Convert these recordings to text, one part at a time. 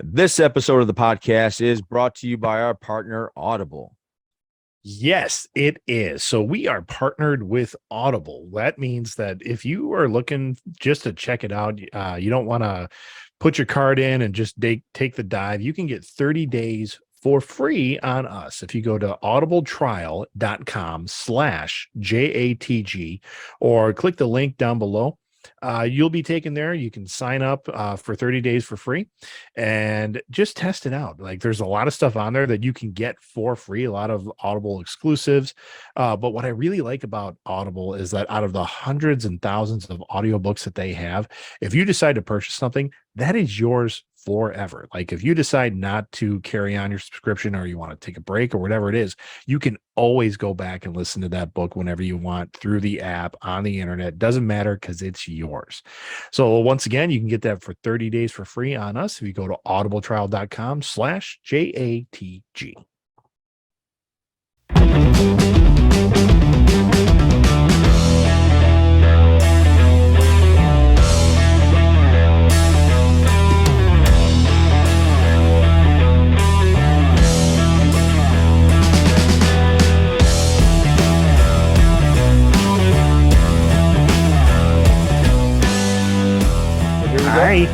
This episode of the podcast is brought to you by our partner, Audible. Yes, it is. So we are partnered with Audible. That means that if you are looking just to check it out, you don't want to put your card in and just take the dive. You can get 30 days for free on us. If you go to audibletrial.com/JATG or click the link down below, you'll be taken there. You can sign up for 30 days for free and just test it out. Like there's a lot of stuff on there that you can get for free, a lot of Audible exclusives. But what I really like about Audible is that out of the hundreds and thousands of audiobooks that they have, if you decide to purchase something, that is yours forever. Like if you decide not to carry on your subscription or you want to take a break or whatever it is, you can always go back and listen to that book whenever you want through the app on the internet. Doesn't matter because it's yours. So once again, you can get that for 30 days for free on us if you go to audibletrial.com/JATG. Hi,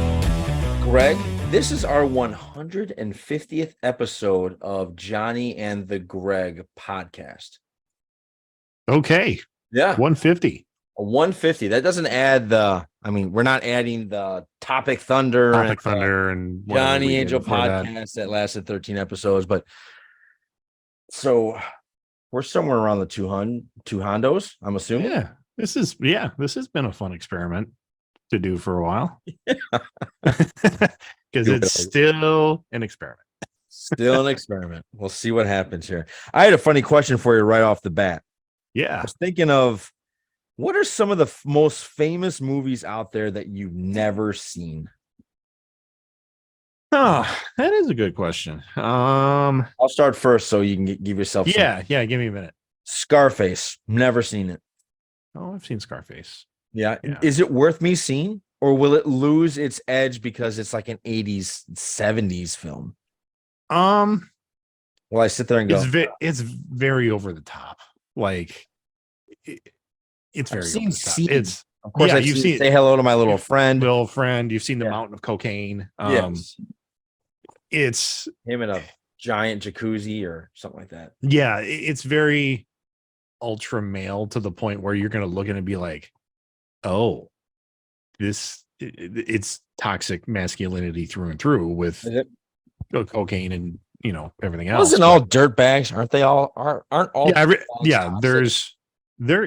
Greg, this is our 150th episode of Johnny and the Greg podcast. Okay. Yeah. 150. 150. That doesn't add we're not adding the Topic Thunder and Johnny Angel podcast that lasted 13 episodes. But so we're somewhere around the 200 hondos, I'm assuming. Yeah. This has been a fun experiment to do for a while. Because it's still an experiment. Still an experiment. We'll see what happens here. I had a funny question for you right off the bat. Yeah. I was thinking of what are some of the most famous movies out there that you've never seen? Oh, that is a good question. I'll start first so you can give yourself Yeah, give me a minute. Scarface. Never seen it. Oh, I've seen Scarface. Yeah. Is it worth me seeing, or will it lose its edge because it's like an 80s, 70s film? Well, I sit there and go, it's very over the top. Like it's very over the top. Scenes. It's of course, you've seen Say Hello to My Little Friend. You've seen The Mountain of Cocaine. Yes. It's him in a giant jacuzzi or something like that. Yeah, it's very ultra male to the point where you're going to look at it and be like, oh, it's toxic masculinity through and through with cocaine and everything else. Wasn't all dirtbags? Aren't they all? Aren't all? Yeah. There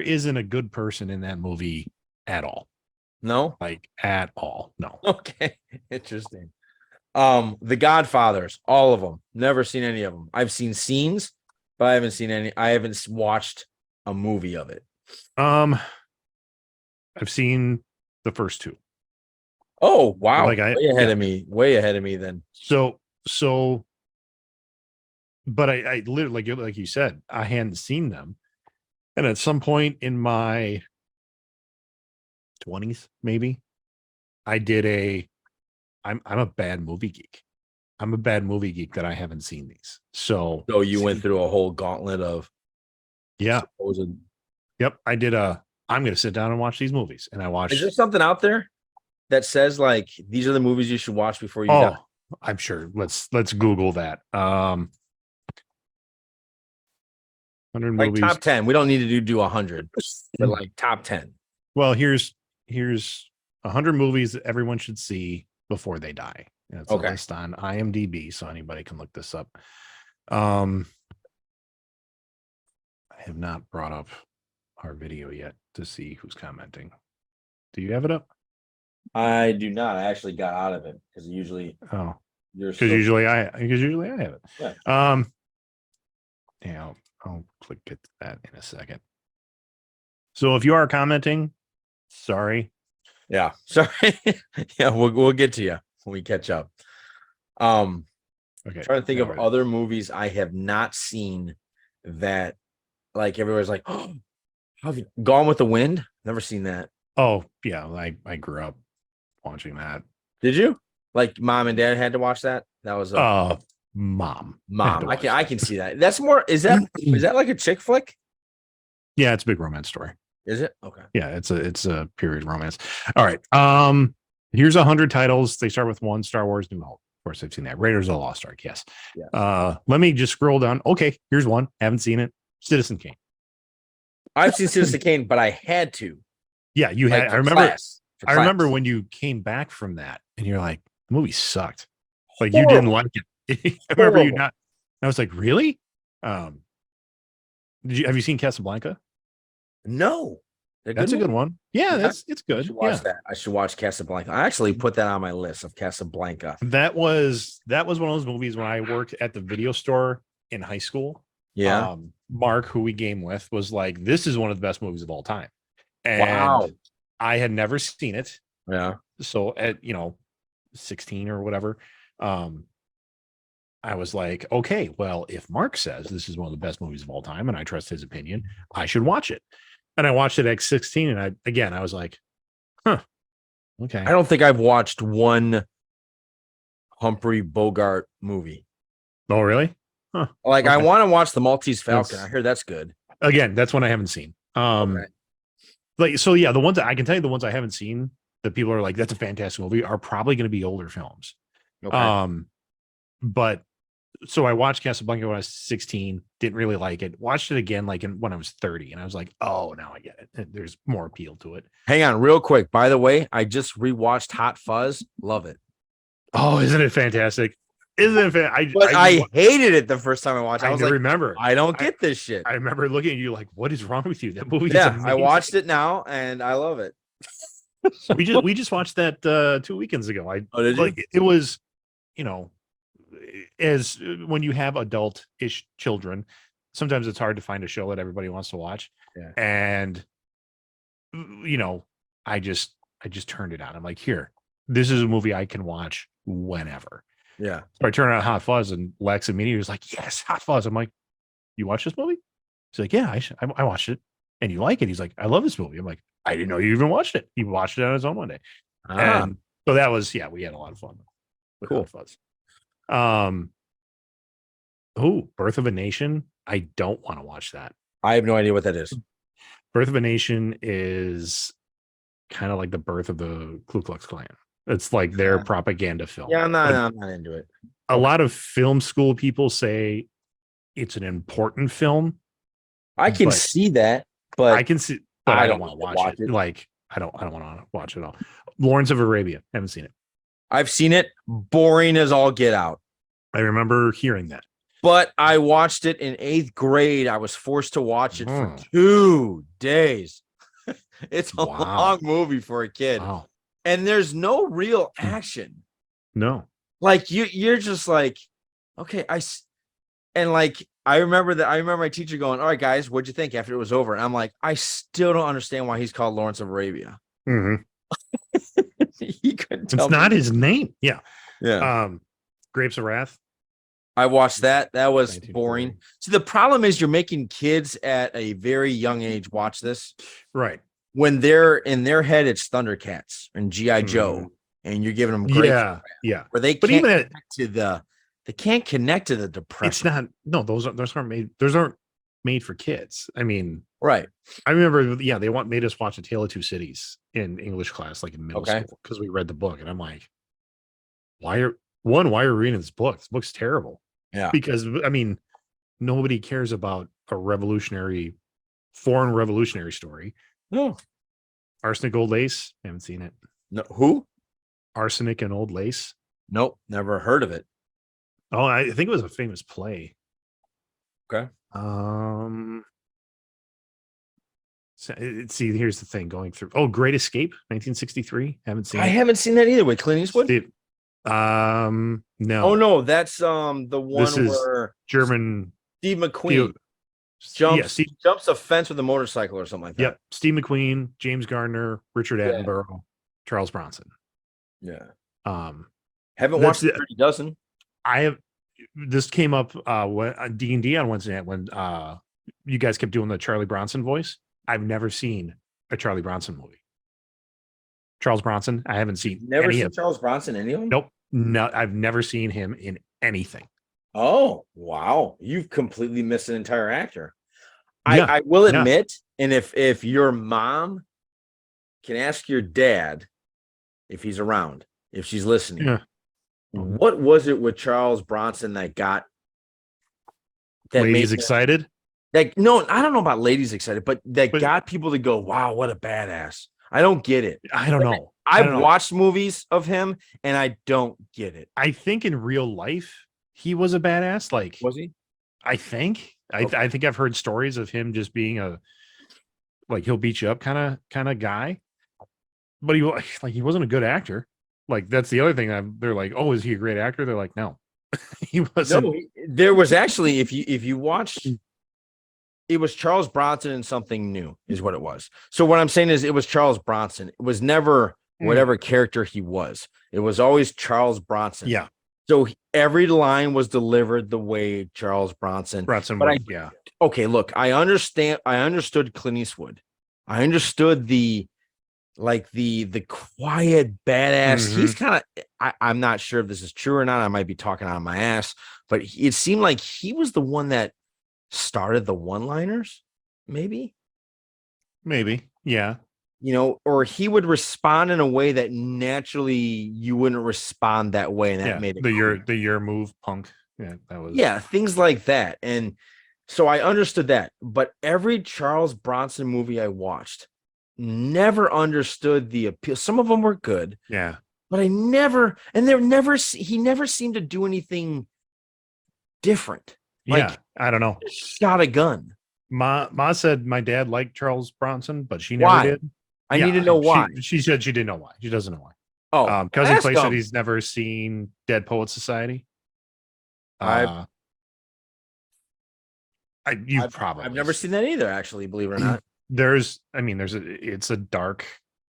isn't a good person in that movie at all. No, like at all. No. Okay, interesting. The Godfathers, all of them. Never seen any of them. I've seen scenes, but I haven't seen any. I haven't watched a movie of it. I've seen the first two. Oh, wow. Way ahead of me then. So, but I literally, like you said, I hadn't seen them. And at some point in my 20s, maybe, I did I'm a bad movie geek. I'm a bad movie geek that I haven't seen these. So you went through a whole gauntlet of. Yeah. Yep. I did I'm going to sit down and watch these movies. And I watched. Is there something out there that says like, these are the movies you should watch before you die? I'm sure. Let's Google that. 100 like movies. Top 10. We don't need to do 100, but like top 10. Well, here's 100 movies that everyone should see before they die. It's a list on IMDb, so anybody can look this up. I have not brought up our video yet to see who's commenting. Do you have it up? I do not. I actually got out of it because usually usually I have it. Yeah. I'll click it to that in a second. So if you are commenting, sorry. Yeah, sorry. Yeah, we'll get to you when we catch up. Okay. I'm trying to think of other movies I have not seen that like everybody's like, oh, have you Gone with the Wind? Never seen that. Oh, yeah. I grew up watching that. Did you? Like mom and dad had to watch that. That was a mom. mom. I can see that. That's more. Is that like a chick flick? Yeah, it's a big romance story. Is it? Okay. Yeah, it's a period romance. All right. Here's 100 titles. They start with one: Star Wars: New Hope. Of course, I've seen that. Raiders of the Lost Ark. Yes. Let me just scroll down. Okay, here's one. Haven't seen it. Citizen Kane. I've seen Citizen Kane, but I had to. Yeah, you Like, had. I remember. class. I remember when you came back from that, and you're like, the movie sucked. Like you didn't like it. I remember you not. I was like, really? Have you seen Casablanca? No. That's a good one. Yeah, it's good. I should watch that. I should watch Casablanca. I actually put that on my list of Casablanca. That was one of those movies when I worked at the video store in high school. Yeah. Mark, who we game with, was like, this is one of the best movies of all time. And wow. I had never seen it. Yeah. So at 16 or whatever, I was like, okay, well, if Mark says this is one of the best movies of all time and I trust his opinion, I should watch it. And I watched it at 16, and I was like, huh, okay. I don't think I've watched one Humphrey Bogart movie. Oh, really? Huh. Like, okay. I want to watch The Maltese Falcon. I hear that's good. Again, that's one I haven't seen. Okay. Like, so yeah, the ones that I can tell you, the ones I haven't seen that people are like, that's a fantastic movie, are probably going to be older films. Okay. But so I watched Casablanca when I was 16, didn't really like it. Watched it again when I was 30, and I was like, oh, now I get it. There's more appeal to it. Hang on, real quick. By the way, I just rewatched Hot Fuzz. Love it. Oh, isn't it fantastic? Isn't it? I hated it the first time I watched it. I was like, remember. I don't get this shit. I remember looking at you like, what is wrong with you? That movie is amazing. I watched it now, and I love it. we just watched that 2 weekends ago. It was, as when you have adult-ish children, sometimes it's hard to find a show that everybody wants to watch. Yeah. And I just turned it on. I'm like, here, this is a movie I can watch whenever. Yeah. So I turned on Hot Fuzz, and Lex immediately was like, yes, Hot Fuzz. I'm like, you watch this movie? He's like, yeah, I watched it. And you like it? He's like, I love this movie. I'm like, I didn't know you even watched it. He watched it on his own one day. And so that was, we had a lot of fun with Hot Fuzz. Birth of a Nation. I don't want to watch that. I have no idea what that is. Birth of a Nation is kind of like the birth of the Ku Klux Klan. It's like their propaganda film. Yeah, I'm not into it. A lot of film school people say it's an important film. I can see that, but I can see, but I don't want to watch it. Like, I don't want to watch it all. Lawrence of Arabia. Haven't seen it. I've seen it. Boring as all get out. I remember hearing that. But I watched it in 8th grade. I was forced to watch it for 2 days. It's a long movie for a kid. Wow. And there's no real action. No. Like you're just like, okay, I remember my teacher going, all right, guys, what'd you think after it was over? And I'm like, I still don't understand why he's called Lawrence of Arabia. Mm-hmm. He couldn't tell it's not his name. Yeah. Yeah. Grapes of Wrath. I watched that. That was boring. See, the problem is you're making kids at a very young age watch this. Right. When they're in their head, it's Thundercats and G.I. Joe, and you're giving them great where they can't connect to the depression. It's not. No, those aren't made for kids. I mean, right. I remember. Yeah, they made us watch A Tale of Two Cities in English class, like in middle school, because we read the book, and I'm like, why are we reading this book? This book's terrible. Yeah, because I mean, nobody cares about a foreign revolutionary story. No. Arsenic Old Lace. Haven't seen it. No. Who? Arsenic and Old Lace. Nope. Never heard of it. Oh, I think it was a famous play. Okay. See, here's the thing going through. Oh, Great Escape, 1963. Haven't seen it. I haven't seen that either with Clint Eastwood. No. Oh no, that's the one where German Steve McQueen jumps a fence with a motorcycle or something like that. Yep. Steve McQueen, James Garner, Richard Attenborough, Charles Bronson. Yeah. Haven't watched the Dirty Dozen. I have. This came up on D&D on Wednesday night when you guys kept doing the Charlie Bronson voice. I've never seen a Charlie Bronson movie. Charles Bronson, I haven't seen. Never seen Charles Bronson, any of them? Nope. No, I've never seen him in anything. Oh, wow. You've completely missed an entire actor. Yeah, I will yeah, admit, and if your mom can ask your dad if he's around, if she's listening, yeah. what was it with Charles Bronson that got that made Ladies excited, that no, I don't know about ladies excited, but that but got people to go, wow, what a badass. I don't get it. I don't Like, know. I I've don't know. watched movies of him and I don't get it. I think in real life he was a badass. Like Was he? I think Okay. I think I've heard stories of him just being a like he'll beat you up kind of guy, but he wasn't a good actor. Like that's the other thing. They're like, oh, is he a great actor? They're like, no, he wasn't. No, there was actually if you watched it was Charles Bronson and something new is what it was. So what I'm saying is it was Charles Bronson. It was never whatever character he was. It was always Charles Bronson. Yeah, So every line was delivered the way Charles Bronson. Bronson But I would. Yeah, okay, look, I understand. I understood Clint Eastwood. I understood the quiet badass. He's hmm kind of. I'm not sure if this is true or not. I might be talking out of my ass, but it seemed like he was the one that started the one-liners, maybe, maybe. Yeah, or he would respond in a way that naturally you wouldn't respond that way, and that yeah. made it The cool. year move punk. Yeah, that was. Yeah, things like that. And so I understood that, but every Charles Bronson movie I watched never understood the appeal. Some of them were good, Yeah, but I never, and they're never, he never seemed to do anything different. yeah. Like I don't know. shot a gun. Ma said my dad liked Charles Bronson, but she never Why? did. I need to know why. She said she didn't know why. She doesn't know why. Oh, Cousin ask Clay said him. he's never seen Dead Poet Society. I've Uh, you I've probably never seen that either, actually, believe it or not. it's a dark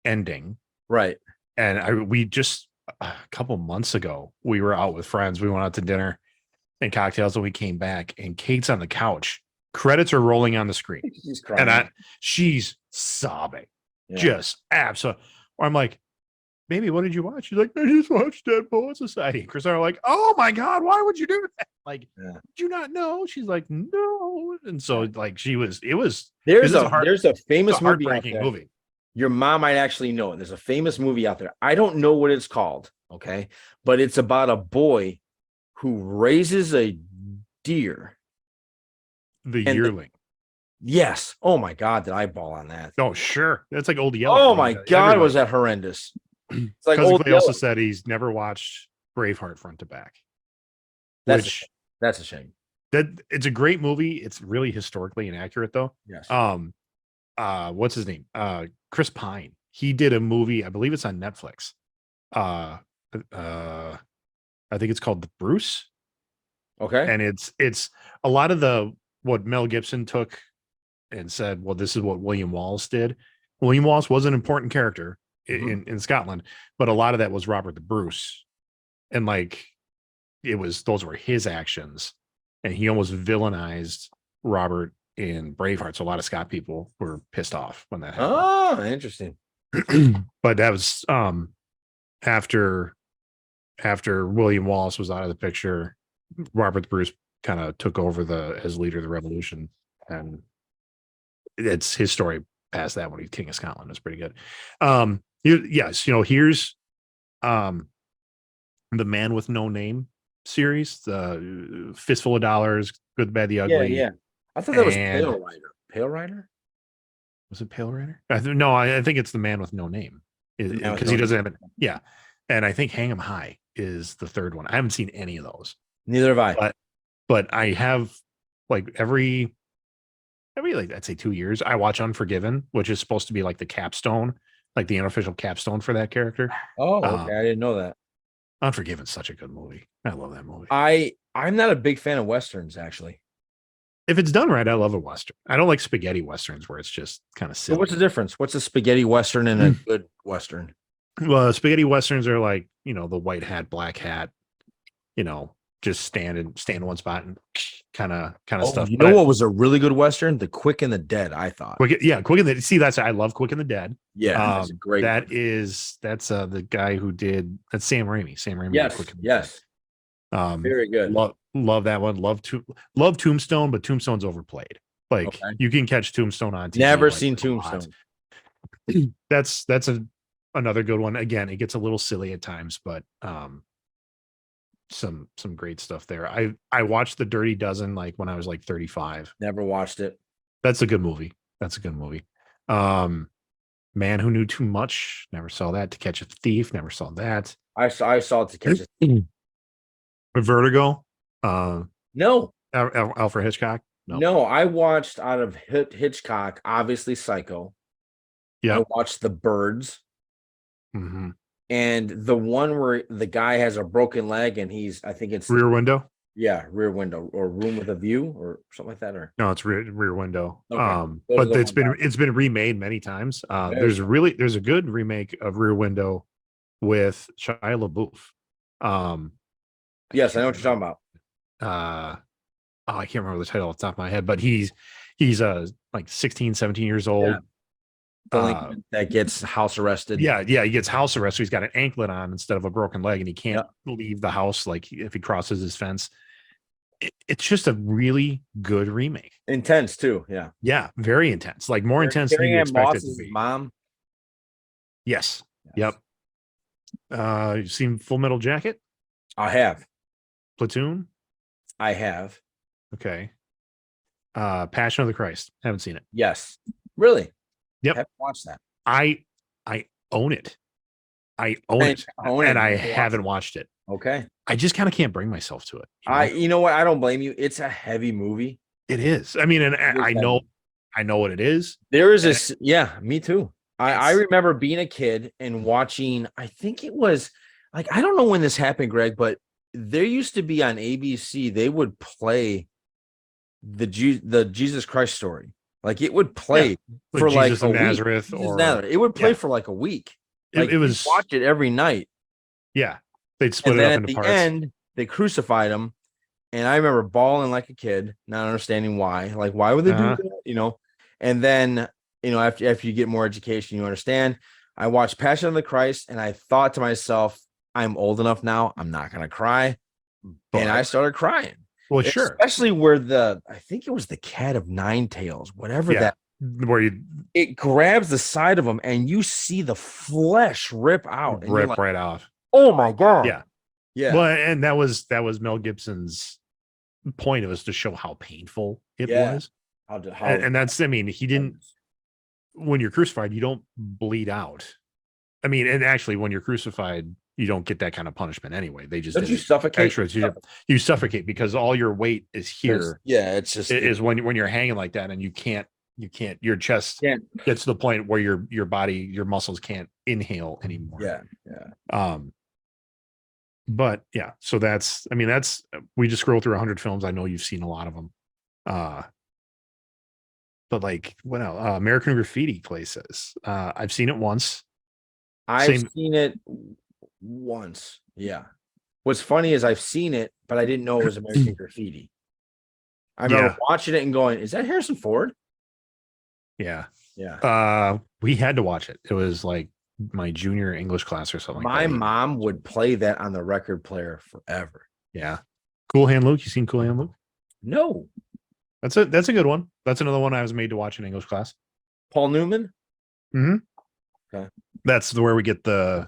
ending, Right. and we just a couple months ago we were out with friends. We went out to dinner and cocktails, and we came back, and Kate's on the couch. Credits are rolling on the screen, He's and crying. she's sobbing, Yeah. just absolutely. I'm like, baby, what did you watch? She's like, I just watched Dead Poet Society. Chris and I are like, oh my God, why would you do that? Like, Yeah. did you not know? She's like, no. And so, like, There's it's a famous movie out heartbreaking there. movie. Your mom might actually know it. There's a famous movie out there. I don't know what it's called, okay? But it's about a boy who raises a deer. The And Yearling. yes. Oh my God, did I ball on that? Oh, sure. That's like Old Yeller. Oh my God, Everybody. was that horrendous? It's like Cousin Old Clay also Yeller. said he's never watched Braveheart front to back, That's which that's a shame. that it's a great movie. It's really historically inaccurate though. Yes. What's his name? Chris Pine. He did a movie, I believe it's on Netflix. I think it's called The Bruce. Okay. And it's a lot of the what Mel Gibson took and said, well, this is what William Wallace did. William Wallace was an important character in Scotland, but a lot of that was Robert the Bruce. And like those were his actions. And he almost villainized Robert in Braveheart. So a lot of Scott people were pissed off when that happened. Oh, interesting. But that was after William Wallace was out of the picture, Robert the Bruce kind of took over as leader of the revolution, and it's his story past that when he's King of Scotland is pretty good. Yes, here's the Man with No Name series, the Fistful of Dollars, Good, the Bad, the Ugly. Yeah. I thought that was Pale Rider. Pale Rider? Was it Pale Rider? No, I think it's the Man with No Name because he doesn't have it. Yeah, and I think Hang 'Em High is the third one. I haven't seen any of those. Neither have I. But I have like every like I'd say 2 years I watch Unforgiven, which is supposed to be like the capstone, like the unofficial capstone for that character. Oh, okay. I didn't know that. Unforgiven's such a good movie. I love that movie. I'm not a big fan of Westerns, actually. If it's done right, I love a Western. I don't like spaghetti Westerns where it's just kind of silly. So what's the difference? What's a spaghetti Western and a good Western? Well, spaghetti Westerns are like, the white hat, black hat, just stand in one spot and kind of Oh, stuff. you know what was a really good Western? The Quick and the Dead, I thought. Quick and the see that's I love Quick and the Dead. Yeah, that's a great one. That's the guy who did that's Sam Raimi. Sam Raimi. Yes, Quick and yes. Very good. Love that one. Love Tombstone, but Tombstone's overplayed. Like you can catch Tombstone on TV. Never seen Tombstone. That's another good one. Again, it gets a little silly at times, but some great stuff there. I watched The Dirty Dozen like when I was like 35. Never watched it. That's a good movie. Man Who Knew Too Much. Never saw that. To Catch a Thief. Never saw that. I saw it, To Catch a Thief. Vertigo. No. Alfred Hitchcock. No, I watched out of Hitchcock, obviously Psycho. Yeah. I watched The Birds. Mm-hmm. And the one where the guy has a broken leg and I think it's Rear Window. Yeah, Rear Window or Room with a View or something like that. Or no, it's Rear Window. Okay. But it's been remade many times. There's a good remake of Rear Window with Shia LaBeouf. Yes, I know what you're talking about. I can't remember the title off the top of my head, but he's like 16, 17 years old. Yeah. That gets house arrested. Yeah, he gets house arrest. So he's got an anklet on instead of a broken leg, and he can't leave the house like if he crosses his fence. It's just a really good remake. Intense too. Yeah, very intense. Like more intense than you expect it to be. Mom. Yes. Yep. You've seen Full Metal Jacket? I have. Platoon? I have. Okay. Passion of the Christ. Haven't seen it. Yes. Really? Yep. I haven't watched that. I own it. I own it. And I haven't watched it. Okay. I just kind of can't bring myself to it. You know what? I don't blame you. It's a heavy movie. It is. I mean, and I know what it is. There is this. Yeah, me too. I remember being a kid and watching, I think it was like, I don't know when this happened, Greg, but there used to be on ABC, they would play the Jesus Christ story. Like it would play for like Jesus of Nazareth, it would play for like a week. Like, it was watch it every night. Yeah, they'd split it up into parts. At the end, they crucified him, and I remember bawling like a kid, not understanding why. Like, why would they do that? You know. And then, you know, after you get more education, you understand. I watched Passion of the Christ, and I thought to myself, I'm old enough now. I'm not gonna cry, and I started crying. Well, sure. Especially where I think it was the Cat of Nine Tails, whatever that, where it grabs the side of him and you see the flesh rip out. Rip right off. Oh my God. Yeah. Yeah. Well, and that was Mel Gibson's point. It was to show how painful it was. And that's, I mean, he didn't, when you're crucified, you don't bleed out. I mean, and actually when you're crucified, you don't get that kind of punishment anyway. They just you suffocate. You suffocate because all your weight is here. It's just is when you're hanging like that, and you can't. Your chest gets to the point where your body, your muscles can't inhale anymore. Yeah. But yeah, so that's. I mean, we just scroll through 100 films. I know you've seen a lot of them. But like, what else? American Graffiti Places. I've seen it once. I've seen it once. Yeah. What's funny is I've seen it, but I didn't know it was American Graffiti. I remember watching it and going, is that Harrison Ford? Yeah. Yeah. We had to watch it. It was like my junior English class or something. My mom would play that on the record player forever. Yeah. Cool Hand Luke. You seen Cool Hand Luke? No. That's a good one. That's another one I was made to watch in English class. Paul Newman? Mm-hmm. Okay. That's where we get the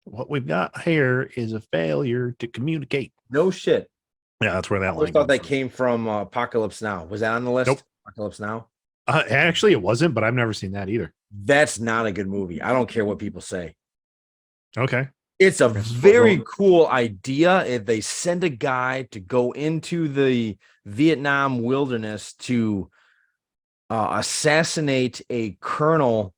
what we've got here is a failure to communicate. No shit. Yeah, that's where that line. I thought that came from Apocalypse Now. Was that on the list? Nope. Apocalypse Now. Actually, it wasn't, but I've never seen that either. That's not a good movie. I don't care what people say. Okay. It's a very cool idea. If they send a guy to go into the Vietnam wilderness to assassinate a colonel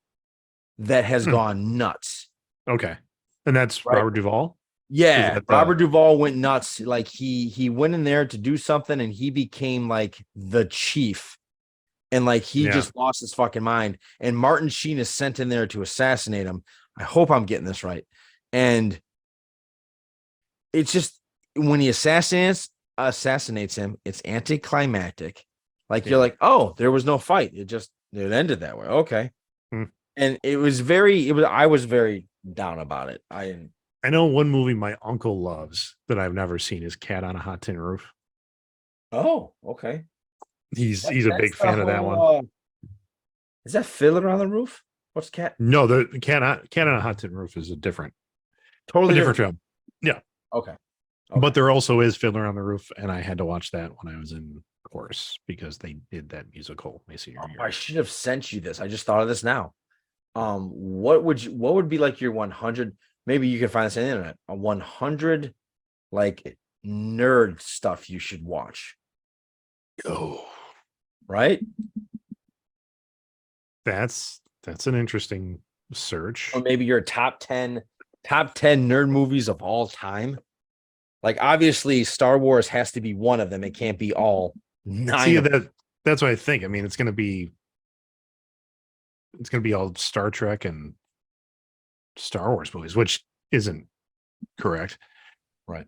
that has gone nuts. Okay. And that's right. Robert Duvall? Yeah. Robert Duvall went nuts. Like he went in there to do something and he became like the chief. And like he just lost his fucking mind. And Martin Sheen is sent in there to assassinate him. I hope I'm getting this right. And it's just when he assassinates assassinates him. It's anticlimactic. Like you're Yeah. like, oh, there was no fight. It ended that way. Okay. Hmm. And I was very down about it. I didn't. I know one movie my uncle loves that I've never seen is Cat on a Hot Tin Roof. Oh, okay. He's a That's big the fan of that one. whole. Is that Fiddler on the Roof? What's cat? No, the Cat on a Hot Tin Roof is a Totally different different. film. Yeah. Okay. But there also is Fiddler on the Roof, and I had to watch that when I was in course because they did that musical my senior year. I should have sent you this. I just thought of this now. What would be like your 100? Maybe you can find this on the internet. A 100 like nerd stuff you should watch. Oh, Right? that's an interesting search. Or maybe your top 10 nerd movies of all time. Like obviously Star Wars has to be one of them. It can't be all nine. See that's what I think. I mean, it's gonna be all Star Trek and Star Wars movies, which isn't correct. Right.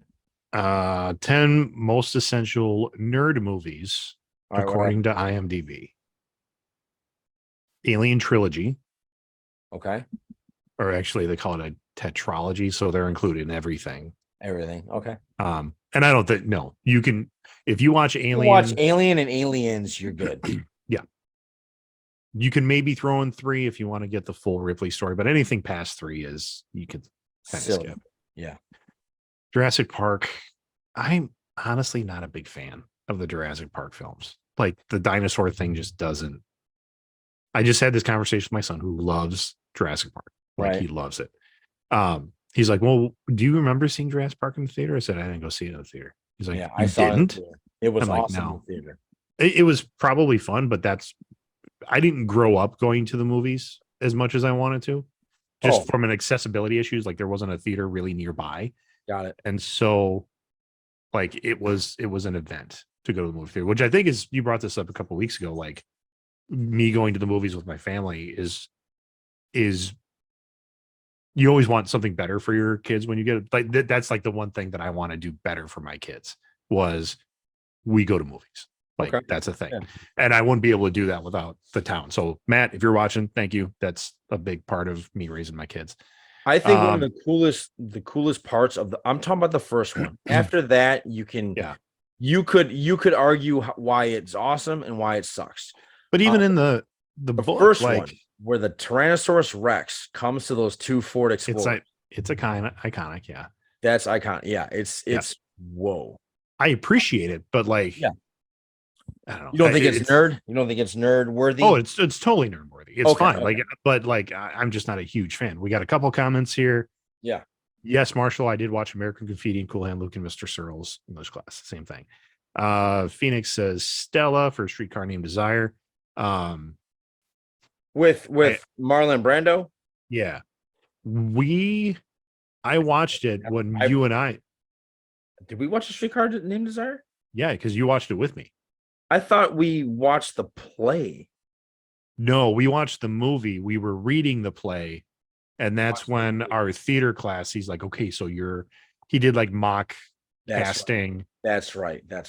10 most essential nerd movies All right, according to IMDb. Alien Trilogy, okay. or actually they call it a tetralogy, so they're included in everything. Everything. Okay. And I don't think no, you can if you watch Alien, watch Alien and Aliens, you're good. Yeah. You can maybe throw in 3 if you want to get the full Ripley story, but anything past 3 is you could kind of skip. Yeah. Jurassic Park. I'm honestly not a big fan of the Jurassic Park films. Like the dinosaur thing just doesn't. I just had this conversation with my son who loves Jurassic Park. Like he loves it. He's like, well, do you remember seeing Jurassic Park in the theater? I said, I didn't go see it in the theater. He's like, I didn't. It was I'm like, awesome no. in the theater. It was probably fun, but I didn't grow up going to the movies as much as I wanted to. Just from an accessibility issues, like there wasn't a theater really nearby. Got it. And so like it was an event to go to the movie theater, which I think is, you brought this up a couple of weeks ago, like me going to the movies with my family is you always want something better for your kids when you get like that's like the one thing that I want to do better for my kids was we go to movies. Like that's a thing. Yeah. And I wouldn't be able to do that without the town. So Matt, if you're watching, thank you. That's a big part of me raising my kids. I think one of the coolest parts of I'm talking about the first one. After that, you could argue why it's awesome and why it sucks. But even in the book, first one where the Tyrannosaurus Rex comes to those 2 Ford Explorers, it's a kind of iconic. Yeah, that's iconic. Yeah, it's whoa. I appreciate it, but like, I don't know. You don't think it's nerd? You don't think it's nerd worthy? Oh, it's totally nerd worthy. It's fine. Okay. Like, but like, I'm just not a huge fan. We got a couple comments here. Yeah. Yes, Marshall, I did watch American Graffiti and Cool Hand Luke and Mr. Searles English class. Same thing. Phoenix says Stella for Streetcar Named Desire. With Marlon Brando. Yeah. I watched it when you and I. Did we watch the Streetcar Named Desire? Yeah, because you watched it with me. I thought we watched the play. No, we watched the movie. We were reading the play. And that's when our theater class, he's like, okay, so he did like mock casting. Right. That's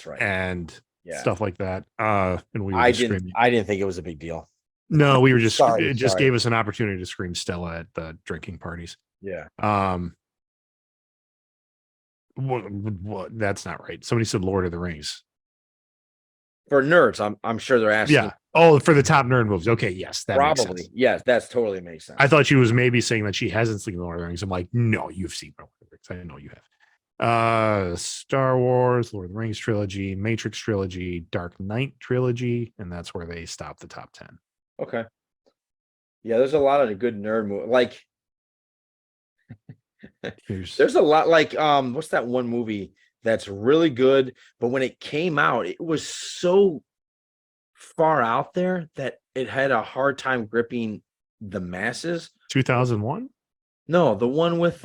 right. And stuff like that. And I didn't think it was a big deal. No, we were just, it just gave us an opportunity to scream Stella at the drinking parties. Yeah. What that's not right. Somebody said Lord of the Rings. For nerds, I'm sure they're asking. Yeah. Oh, for the top nerd movies. Okay, yes, that probably. Makes sense. Yes, that's totally makes sense. I thought she was maybe saying that she hasn't seen Lord of the Rings. I'm like, no, you've seen Lord of the Rings. I know you have. Star Wars, Lord of the Rings trilogy, Matrix trilogy, Dark Knight trilogy, and that's where they stop the top 10. Okay. Yeah, there's a lot of good nerd movies. Like there's a lot like what's that one movie that's really good, but when it came out, it was so far out there that it had a hard time gripping the masses. 2001? No, the one with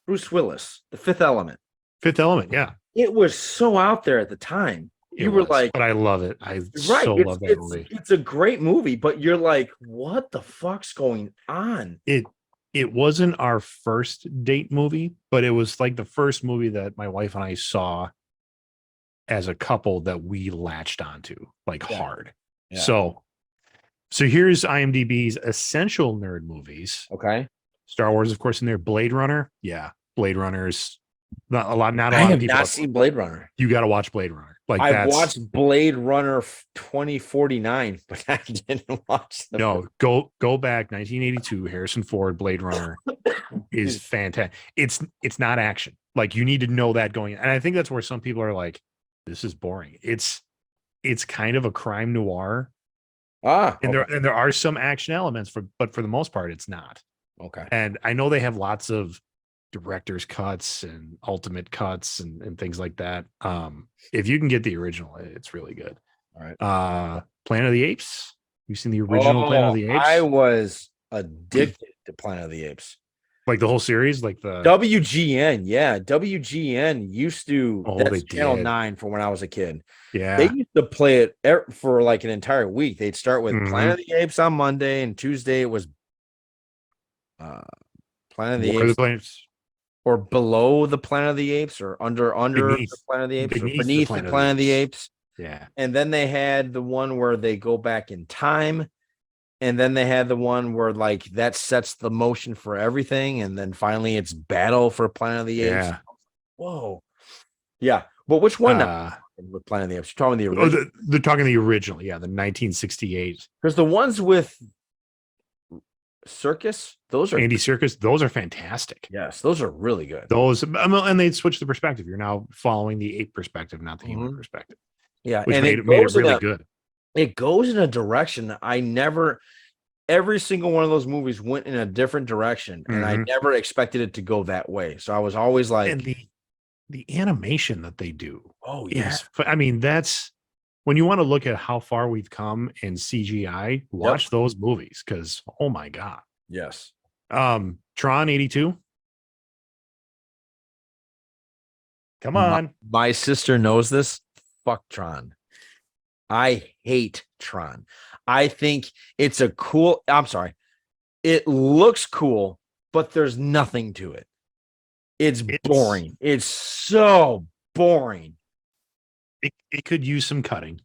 Bruce Willis, The Fifth Element. Fifth Element, yeah. It was so out there at the time. You were like, but I love it. I so love that movie. It's a great movie, but you're like, what the fuck's going on? It wasn't our first date movie, but it was like the first movie that my wife and I saw as a couple that we latched onto like hard. Yeah. So here's IMDb's essential nerd movies. Okay. Star Wars, of course, in there. Blade Runner. Yeah. Blade Runner's not a lot I of have people not seen Blade Runner. You got to watch Blade Runner. Like I've watched Blade Runner 2049, but I didn't watch go back 1982 Harrison Ford Blade Runner is fantastic. It's not action. Like you need to know that going in. And I think that's where some people are like, this is boring. It's kind of a crime noir. And there are some action elements but for the most part, it's not. Okay. And I know they have lots of director's cuts and ultimate cuts and things like that. If you can get the original, it's really good. All right. Planet of the Apes. You've seen the original Planet of the Apes? I was addicted to Planet of the Apes. Like the whole series, like the WGN, yeah. WGN used to they Channel did. 9 for when I was a kid. Yeah. They used to play it for like an entire week. They'd start with Planet of the Apes on Monday, and Tuesday it was Planet of the Apes. Or below the Planet of the Apes, or under the Planet of the Apes, or beneath the Planet of the Apes. Yeah. And then they had the one where they go back in time. And then they had the one where like that sets the motion for everything. And then finally it's Battle for Planet of the Apes. Yeah. Whoa. Yeah. But which one with Planet of the Apes? You're talking the original. They're talking the original. Yeah. The 1968. Because the ones with Circus, those are Andy Serkis, those are fantastic. Yes, those are really good. Those, and they switch the perspective. You're now following the ape perspective, not the human perspective. Yeah, which made it really good. It goes in a direction every single one of those movies went in a different direction, and I never expected it to go that way. So I was always like, and the animation that they do. Oh yeah, I mean, that's when you want to look at how far we've come in CGI. Watch those movies because oh my god. Yes. Tron 82. Come on. My sister knows this. Fuck Tron. I hate Tron. I think it's a cool. I'm sorry. It looks cool, but there's nothing to it. It's boring. It's so boring. It could use some cutting.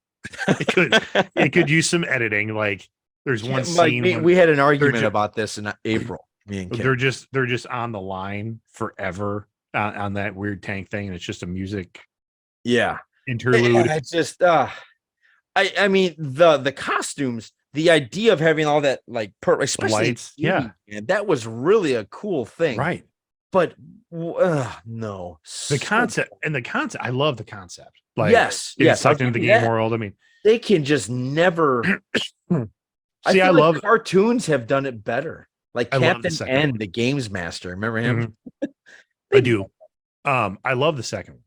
It could use some editing. Like there's one scene. We had an argument about this in April. Me and Kim. They're just on the line forever on that weird tank thing, and it's just a music. Yeah. Interlude. It's just I mean the costumes, the idea of having all that like especially lights, yeah, that was really a cool thing, right? But no, the concept. I love the concept. Like yes, like in the game world. I mean, they can just never. See, I love cartoons have done it better. Like Captain N, the Games Master. Remember him? I do. I love the second one.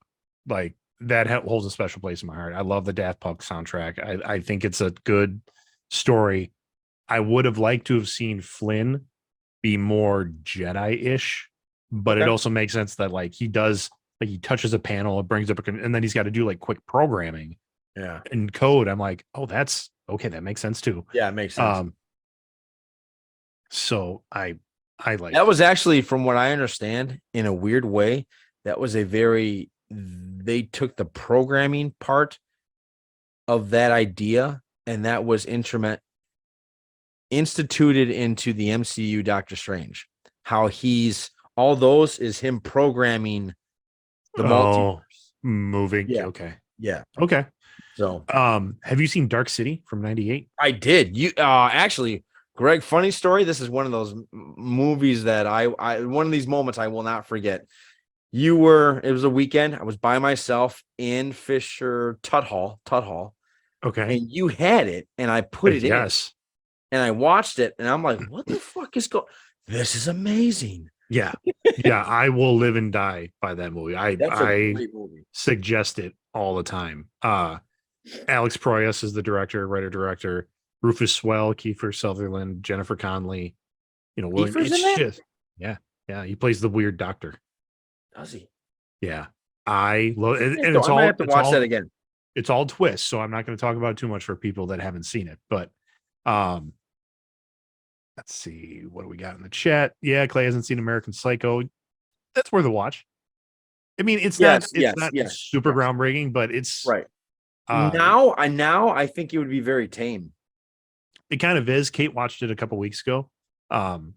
Like that holds a special place in my heart. I love the Daft Punk soundtrack. I think it's a good story. I would have liked to have seen Flynn be more Jedi-ish, but it also makes sense that like he does, like he touches a panel, it brings up and then he's got to do like quick programming. Yeah. In code. I'm like, oh, that's okay. That makes sense too. Yeah, it makes sense. So I like that was actually, from what I understand, in a weird way, that was they took the programming part of that idea, and that was instituted into the MCU Doctor Strange. How all those is him programming the multiverse. Moving. Yeah. Okay. Yeah. Okay. So have you seen Dark City from 98? I did. You actually, Greg, funny story. This is one of those movies that one of these moments I will not forget. It was a weekend. I was by myself in Fisher Tuthall. Okay. And you had it, and I put it in. Yes. And I watched it, and I'm like, what the fuck is going? This is amazing. Yeah. Yeah. I will live and die by that movie. That's a great movie. Suggest it all the time. Alex Proyas is the writer-director. Rufus Swell, Kiefer Sutherland, Jennifer Connelly. Yeah. He plays the weird doctor. Does he? Yeah. I love it. And I might have to watch that again. It's all twists, so I'm not going to talk about it too much for people that haven't seen it. But let's see, what do we got in the chat? Yeah, Clay hasn't seen American Psycho. That's worth a watch. I mean, it's Yes, not yes, super yes. groundbreaking, but it's Right. uh Now I think it would be very tame. it kind of is. Kate watched it a couple weeks ago.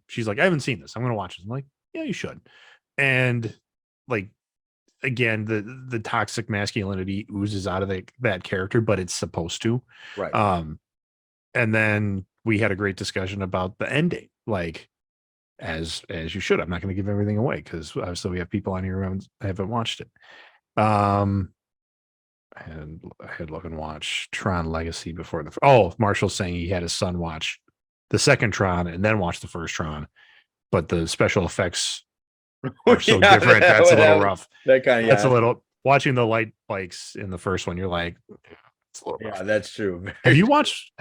She's like, I haven't seen this. I'm gonna watch it. I'm like, yeah, you should. And like again, the toxic masculinity oozes out of that character, but it's supposed to. Right. And then we had a great discussion about the ending, like as you should. I'm not going to give everything away because obviously we have people on here who haven't watched it. And I had Logan watch Tron Legacy before Marshall's saying he had his son watch the second Tron and then watch the first Tron, but the special effects are so different. That's a little rough. That kind of, that's a little watching the light bikes in the first one. You're like, it's a little rough. Yeah, that's true. Have you watched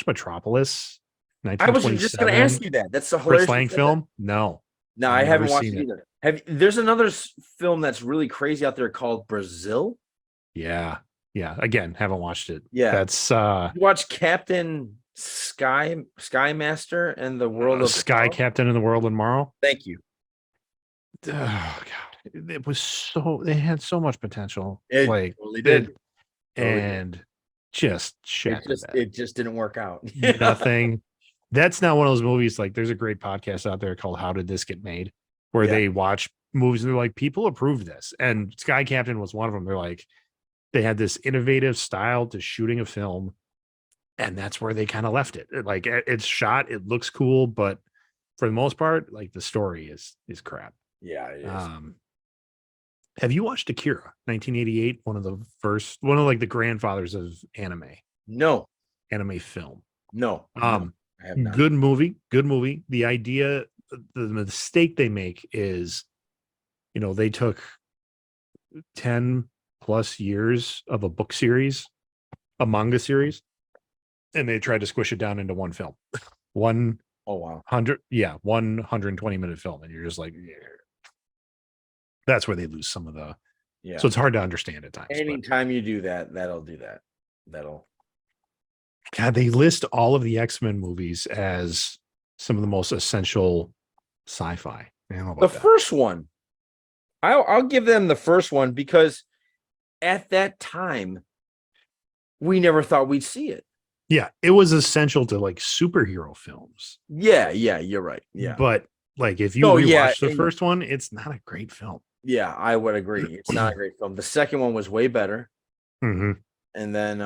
Metropolis? I was just going to ask you that. That's a hilarious Fritz Lang film. No, I haven't watched it either. There's another film that's really crazy out there called Brazil. Yeah. Again, haven't watched it. Yeah, that's you watch Captain Skymaster and the World of Sky Tomorrow? Captain in the World of Tomorrow. Thank you. Oh God, it was so. They had so much potential. It totally did, and just shattered. It just didn't work out. Nothing. That's not one of those movies. Like, there's a great podcast out there called "How Did This Get Made," where they watch movies and they're like, people approved this, and Sky Captain was one of them. They're like, they had this innovative style to shooting a film, and that's where they kind of left it. Like, it's shot, it looks cool, but for the most part, like, the story is crap. Yeah, it is. Have you watched Akira 1988? One of like the grandfathers of anime. No. Anime film. No. I have not. Good movie. The idea, the mistake they make is, they took 10 plus years of a book series, a manga series, and they tried to squish it down into one film. One 120-minute film. And you're just like, yeah. That's where they lose some of the, so it's hard to understand at times. Anytime you do that, that'll God, they list all of the X-Men movies as some of the most essential sci-fi. The first one, I'll give them the first one because at that time, we never thought we'd see it. Yeah, it was essential to like superhero films. Yeah, you're right. Yeah. But like if you rewatch the first one, it's not a great film. Yeah, I would agree. It's not a great film. The second one was way better. Mm-hmm. And then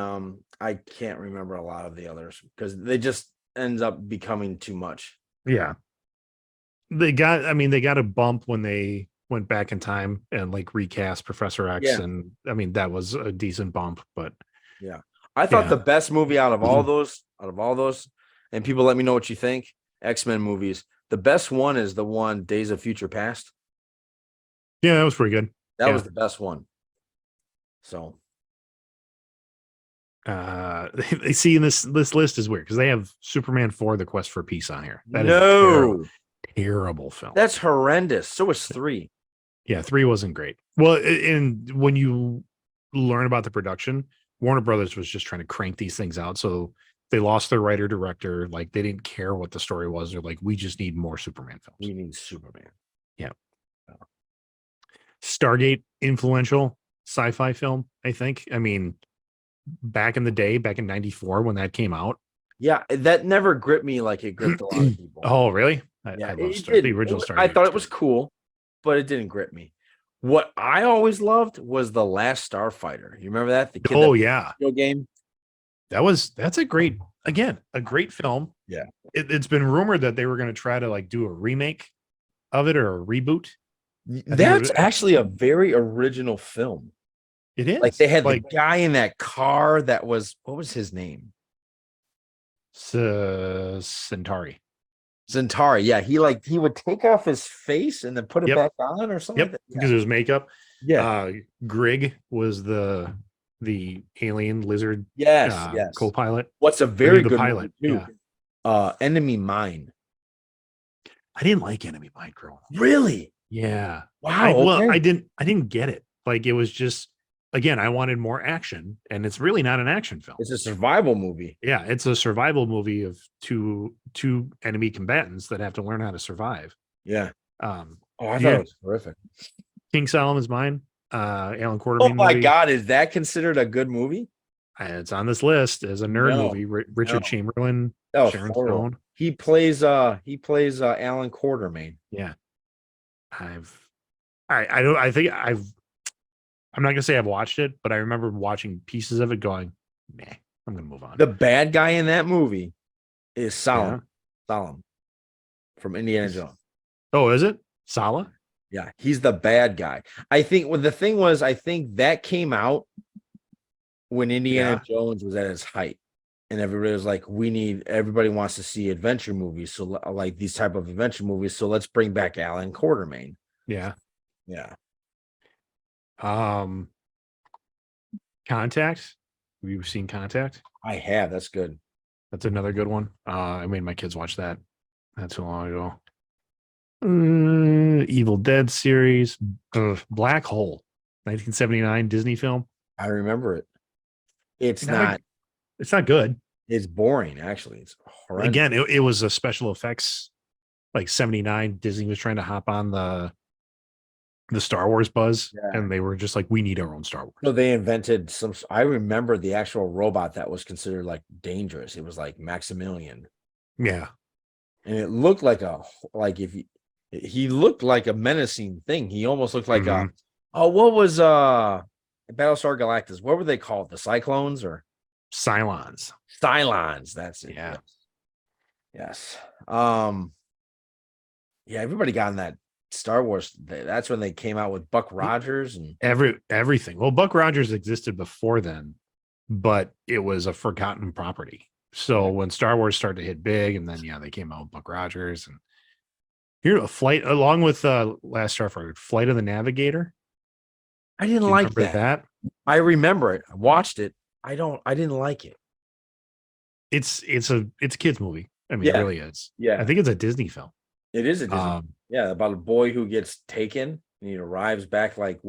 I can't remember a lot of the others because they just ends up becoming too much. Yeah. They got a bump when they went back in time and like recast Professor X. Yeah. And I mean, that was a decent bump, but yeah. I thought the best movie out of all those, and people let me know what you think, X-Men movies, the best one is the one Days of Future Past. Yeah, that was pretty good. That was the best one. So they see in this list is weird because they have Superman 4: The Quest for Peace on here. That is a terrible film. That's horrendous. So was 3. Yeah, 3 wasn't great. Well, and when you learn about the production, Warner Brothers was just trying to crank these things out. So they lost their writer director. Like, they didn't care what the story was. They're like, we just need more Superman films. We need Superman. Yeah. Stargate, influential sci-fi film, I think. I mean, back in the day, back in 94 when that came out. Yeah, that never gripped me like it gripped a lot of people. Oh, really? I love the original Stargate. I thought it was cool, but it didn't grip me. What I always loved was The Last Starfighter. You remember that? The kid video game. That's a great film. Yeah. It's been rumored that they were going to try to like do a remake of it or a reboot. That's actually a very original film. It is. Like, they had the guy in that car that was, what was his name? Centauri. Yeah, he would take off his face and then put it back on or something. Yep, because it was makeup. Yeah. Grig was the alien lizard. Yes. Co-pilot. What's a very good pilot movie too. Yeah. Enemy Mine. I didn't like Enemy Mine growing up. Really? Yeah. Wow. Well, I didn't get it. Like, it was just, again, I wanted more action, and it's really not an action film. It's a survival movie. Yeah, it's a survival movie of two enemy combatants that have to learn how to survive. Yeah. I thought it was terrific. King Solomon's Mine. Alan Oh Quartermain my movie. God, is that considered a good movie? It's on this list as a nerd No, movie. Richard no, Chamberlain, that was Sharon horrible. Stone. He plays Alan Quartermain. Yeah, I don't. I think I'm not gonna say I've watched it, but I remember watching pieces of it, going, "Nah, I'm gonna move on." The bad guy in that movie is Yeah. Solemn from Indiana Jones. Oh, is it Sala? Yeah, he's the bad guy. I think the thing was, I think that came out when Indiana Yeah. Jones was at his height. And everybody was like, everybody wants to see adventure movies. So like these type of adventure movies. So let's bring back Alan Quartermain. Yeah. Yeah. Um, Contact. Have you seen Contact? I have. That's good. That's another good one. I made my kids watch that not too long ago. Evil Dead series. Black Hole, 1979 Disney film. I remember it. It's Not not, it's not good. it's boring, actually. It's horrendous. Again, it was a special effects, like 79. Disney was trying to hop on the Star Wars buzz, Yeah. and they were just like, we need our own Star Wars. So they invented I remember the actual robot that was considered like dangerous. It was like Maximilian. Yeah. And it looked like he looked like a menacing thing. He almost looked like what was Battlestar Galactus? What were they called? The Cyclones or Cylons? Cylons? That's it. Yeah. Yes. Yeah, everybody got in that Star Wars. That's when they came out with Buck Rogers and Everything. Well, Buck Rogers existed before then, but it was a forgotten property. So when Star Wars started to hit big, and then they came out with Buck Rogers, and here a flight along with Last Starfighter, Flight of the Navigator. I didn't like that. I remember it. I watched it. I didn't like it. It's a kids movie. I mean, it really is. Yeah. I think it's a Disney film. It is a Disney. Yeah, about a boy who gets taken and he arrives back like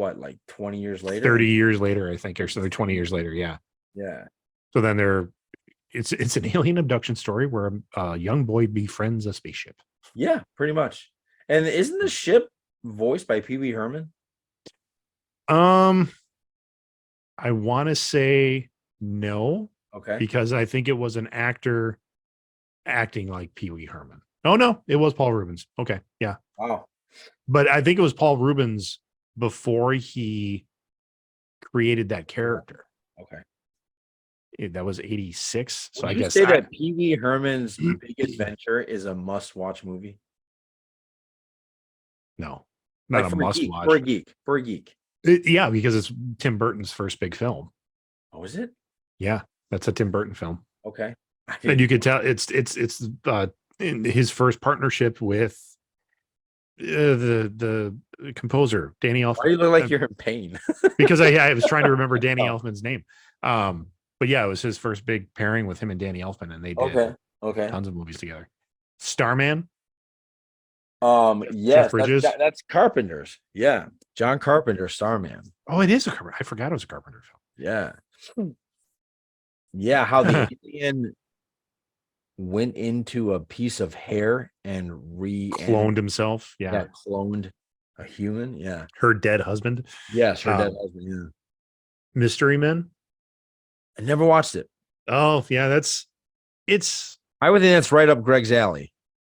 20 years later? 30 years later, I think, or so 20 years later. Yeah. Yeah. So then it's an alien abduction story where a young boy befriends a spaceship. Yeah, pretty much. And isn't the ship voiced by Pee Wee Herman? I want to say no. Okay. Because I think it was an actor acting like Pee Wee Herman. Oh no, it was Paul Rubens. Okay, yeah. Wow. But I think it was Paul Rubens before he created that character. Okay. That was 86. So Would I you guess say that Pee Wee Herman's Big Adventure is a must-watch movie? No, not a must-watch. For a geek. Yeah, because it's Tim Burton's first big film. Oh, is it? Yeah, that's a Tim Burton film. Okay. And you could tell it's in his first partnership with the composer Danny Elfman. Why do you look like you're in pain? Because I was trying to remember Danny Elfman's name. But yeah, it was his first big pairing with him and Danny Elfman, and they did tons of movies together. Starman. Yes, that's Carpenter's. Yeah, John Carpenter, Starman. Oh, it is a Carpenter. I forgot it was a Carpenter film. Yeah. Yeah, how the alien went into a piece of hair and cloned himself. Yeah, cloned a human. Yeah, her dead husband. Yes, her dead husband. Yeah, Mystery Men. I never watched it. Oh yeah, I would think that's right up Greg's alley.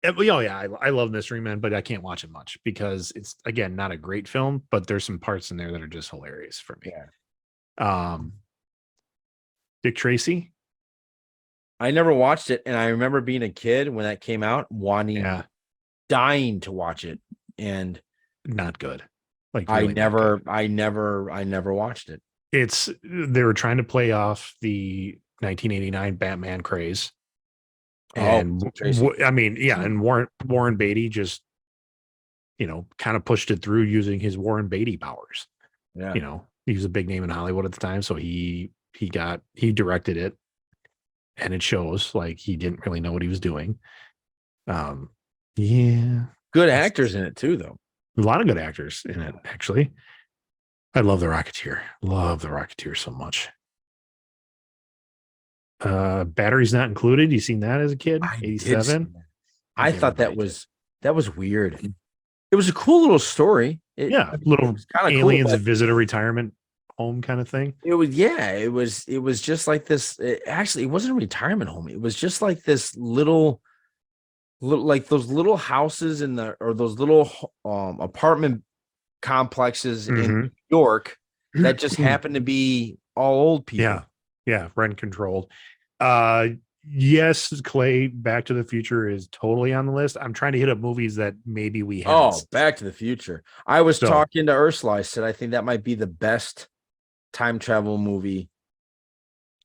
Oh yeah, I love Mystery Men, but I can't watch it much because it's, again, not a great film, but there's some parts in there that are just hilarious for me. Yeah. Dick Tracy. I never watched it, and I remember being a kid when that came out, dying to watch it, and not good. Like really I never watched it. They were trying to play off the 1989 Batman craze. And and Warren Beatty just, kind of pushed it through using his Warren Beatty powers. Yeah. He was a big name in Hollywood at the time. So he directed it, and it shows like he didn't really know what he was doing. Yeah. Good actors in it too, though. A lot of good actors in it, actually. I love The Rocketeer. Love The Rocketeer so much. Batteries Not Included. You seen that as a kid? 87. I thought that was weird. It was a cool little story. Yeah, It little was kind of cool, aliens but visit a retirement home kind of thing. it was, yeah, it was just like this. Actually, it wasn't a retirement home. It was just like this little like those little houses in the or those little apartment complexes in Mm-hmm. New York that just happen to be all old people. Yeah, yeah, rent controlled. Uh, yes, Clay, Back to the Future is totally on the list. I'm trying to hit up movies that maybe we haven't. Oh, Back to the Future. I was So talking to Ursula. I said I think that might be the best time travel movie.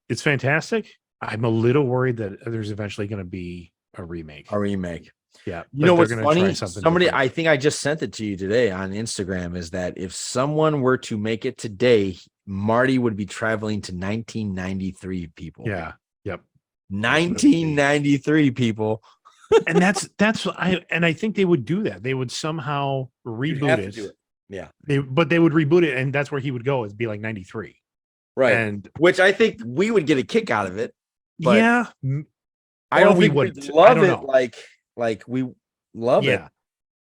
it's fantastic. I'm a little worried that there's eventually going to be a remake. A remake. Yeah, You know they're what's going to try funny? something Somebody, different. I think I just sent it to you today on Instagram, is that if someone were to make it today, Marty would be traveling to 1993 people. Yeah, yep. 1993 people. And that's I think they would do that. They would somehow reboot it. Yeah. But they would reboot it, and that's where he would go, is be like 93. Right. And which I think we would get a kick out of it. But yeah, I don't we think wouldn't. we'd love it Know. like we love it. Yeah.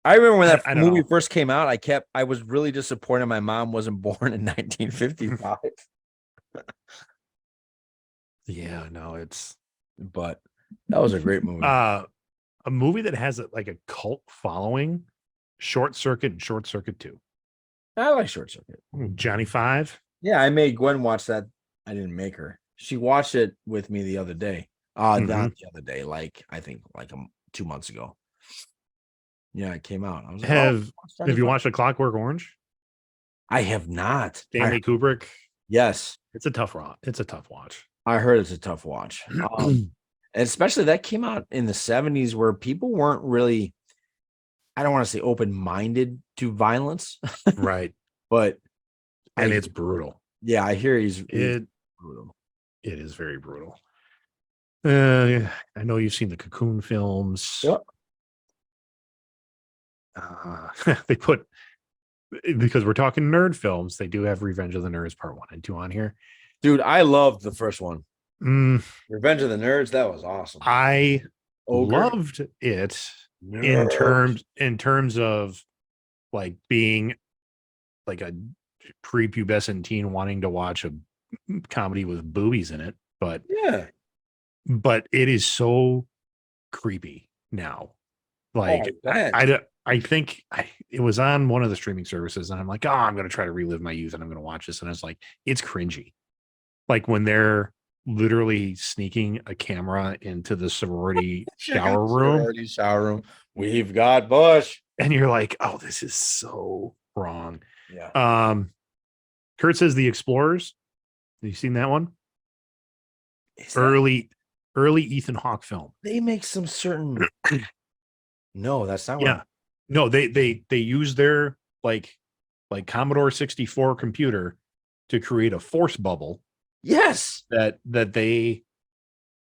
I remember when that I movie first came out, I was really disappointed my mom wasn't born in 1955. Yeah, no, But that was a great movie. A movie that has like a cult following, Short Circuit and Short Circuit 2. I like Short Circuit. Johnny Five. Yeah, I made Gwen watch that. I didn't make her. She watched it with me the other day. Not the other day, like I think like 2 months ago. Yeah, it came out. I was like, have you watched A Clockwork Orange? I have not. Stanley Kubrick. Yes. It's a tough watch. I heard it's a tough watch. And especially that came out in the 70s where people weren't really, I don't want to say open-minded to violence. Right. But it's brutal. Yeah, I hear he's brutal. It is very brutal. I know you've seen the Cocoon films. Yep. They put, because we're talking nerd films, they do have Revenge of the Nerds Part 1 and 2 on here. Dude, I loved the first one. Revenge of the Nerds, that was awesome. I loved it in terms of like being like a prepubescent teen wanting to watch a comedy with boobies in it, but it is so creepy now. Like I think it was on one of the streaming services, and I'm like, I'm going to try to relive my youth, and I'm going to watch this, and it's like, it's cringy. Like when they're literally sneaking a camera into the sorority shower room. We've got Bush, and you're like, oh, this is so wrong. Yeah. Kurt says The Explorers. Have you seen that one? Early Ethan Hawke film. They make some certain. No, that's not. Yeah. No, they use their like Commodore 64 computer to create a force bubble. Yes. That they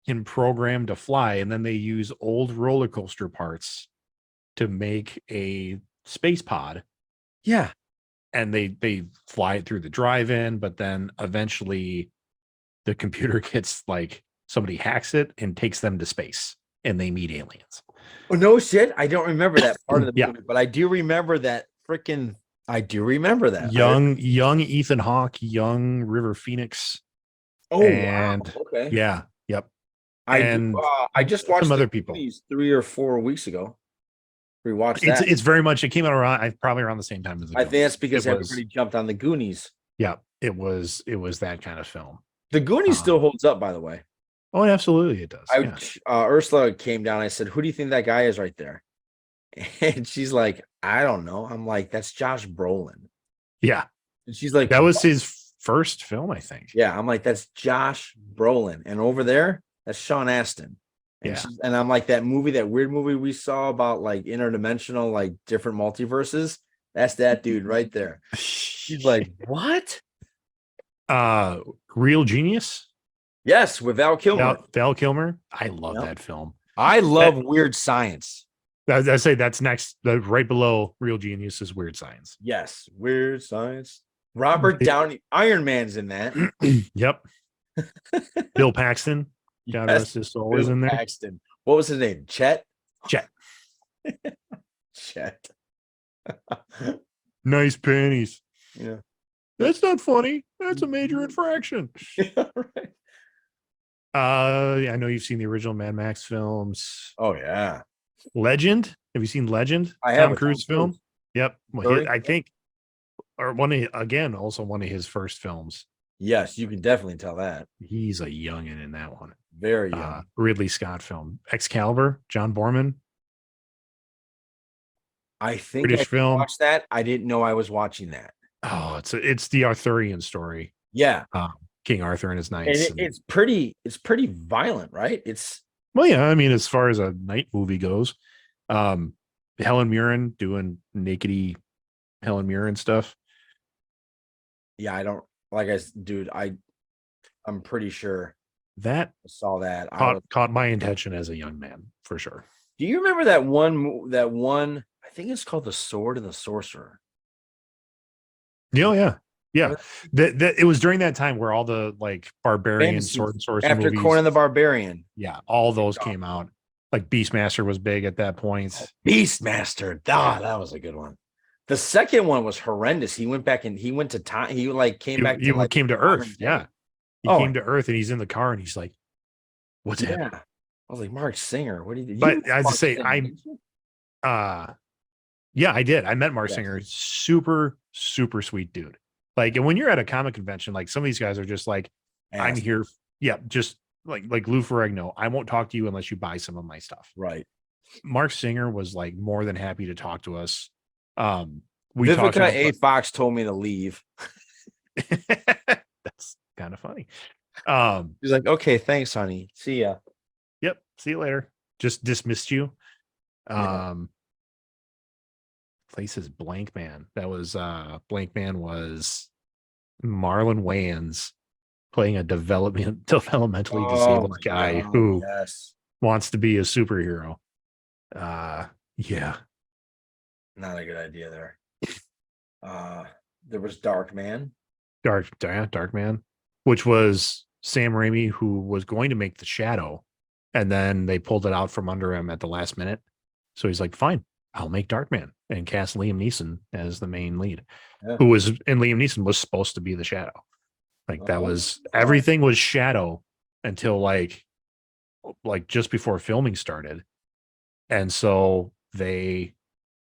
can program to fly, and then they use old roller coaster parts to make a space pod. Yeah. And they fly it through the drive-in, but then eventually the computer gets like, somebody hacks it and takes them to space, and they meet aliens. Oh, no shit. I don't remember that part of the movie, but I do remember that young Ethan Hawke, young River Phoenix. Oh, and wow. Okay. Yeah. Yep. I just watched some other people 3 or 4 weeks ago. Rewatched that. It's very much, it came out around probably around the same time as the I think that's because everybody jumped on the Goonies. Yeah, it was that kind of film. The Goonies still holds up, by the way. Oh, absolutely, it does. Ursula came down. I said, "Who do you think that guy is right there?" And she's like, "I don't know." I'm like, "That's Josh Brolin." Yeah, and she's like, "That was his first film, I think." Yeah, I'm like, "That's Josh Brolin," and over there, that's Sean Astin. And and I'm like, that weird movie we saw about like interdimensional, like different multiverses. That's that dude right there. She's like, "What?" Real Genius. Yes, with Val Kilmer. Val Kilmer. I love that film. I love Weird Science. I say that's next, right below Real Genius is Weird Science. Yes, Weird Science. Robert Downey, Iron Man's in that. Yep. Bill Paxton. God rest his soul is in there. Paxton. What was his name? Chet. Chet. Nice panties. Yeah. That's not funny. That's a major infraction. Yeah, right. I know you've seen the original Mad Max films. Oh yeah. Legend. Have you seen Legend? I have Tom a Tom Cruise film. Cruise. Yep. Well, Sorry? I think, or also one of his first films. Yes, you can definitely tell that. He's a youngin in that one. Very young. Ridley Scott film. Excalibur. John Borman. I think I British film. watched that. I didn't know I was watching that. Oh, it's the Arthurian story. Yeah. King Arthur and his knights. And it's pretty violent, right? Well, yeah, I mean, as far as a knight movie goes, Helen Mirren doing nakedy Helen Mirren stuff. Yeah, I don't dude, I'm pretty sure That I saw that. caught my attention as a young man, for sure. Do you remember that one? I think it's called The Sword and the Sorcerer. Yeah. That it was during that time where all the like barbarian sword and sorcery after movies, Conan the Barbarian. Yeah, all those came out. Like Beastmaster was big at that point. Beastmaster, that was a good one. The second one was horrendous. He went back and he went to time. He like came back. He came to Earth. Yeah, he came to Earth and he's in the car and he's like, "What's happening?" I was like, Mark Singer. What did you? But as I say, yeah, I did. I met Mark Singer. Super, super sweet dude. Like, and when you're at a comic convention, like some of these guys are just like, I'm here. Yeah, just like Lou Ferrigno. I won't talk to you unless you buy some of my stuff. Right. Mark Singer was like more than happy to talk to us. Vivica A. Fox told me to leave. That's kind of funny. He's like, okay, thanks, honey. See ya. Yep. See you later. Just dismissed you. Places Blank Man. That was Blank Man was Marlon Wayans playing a developmentally disabled guy who wants to be a superhero. Yeah. Not a good idea there. There was Dark Man, which was Sam Raimi, who was going to make The Shadow, and then they pulled it out from under him at the last minute. So he's like, fine, I'll make Darkman and cast Liam Neeson as the main lead, and Liam Neeson was supposed to be the Shadow. Like that was everything was Shadow until like just before filming started. And so they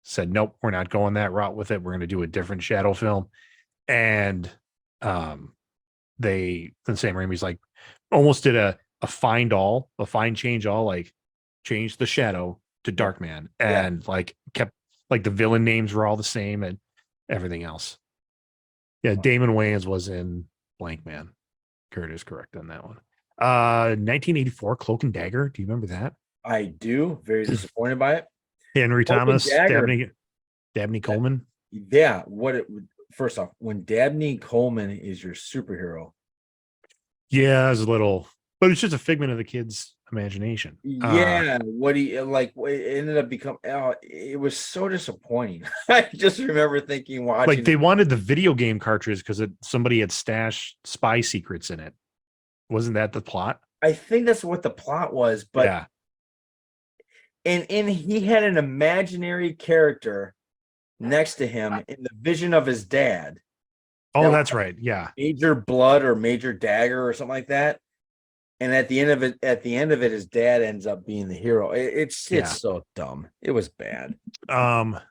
said, nope, we're not going that route with it. We're going to do a different Shadow film. And then Sam Raimi's like almost did a fine change all, like changed the Shadow to Darkman and like kept like the villain names were all the same and everything else. Yeah, Damon Wayans was in Blank Man. Kurt is correct on that one. 1984 Cloak and Dagger. Do you remember that? I do. Very disappointed by it. Henry Thomas, Dabney Coleman. Yeah. First off, when Dabney Coleman is your superhero. Yeah, it was a little, but it's just a figment of the kid's imagination. Yeah. It ended up becoming, it was so disappointing. I just remember watching. Like they wanted the video game cartridge because somebody had stashed spy secrets in it. Wasn't that the plot? I think that's what the plot was, but yeah. And he had an imaginary character next to him in the vision of his dad. Oh, that's right. Yeah. Major Blood or Major Dagger or something like that. And at the end of it, his dad ends up being the hero. It's so dumb. It was bad. What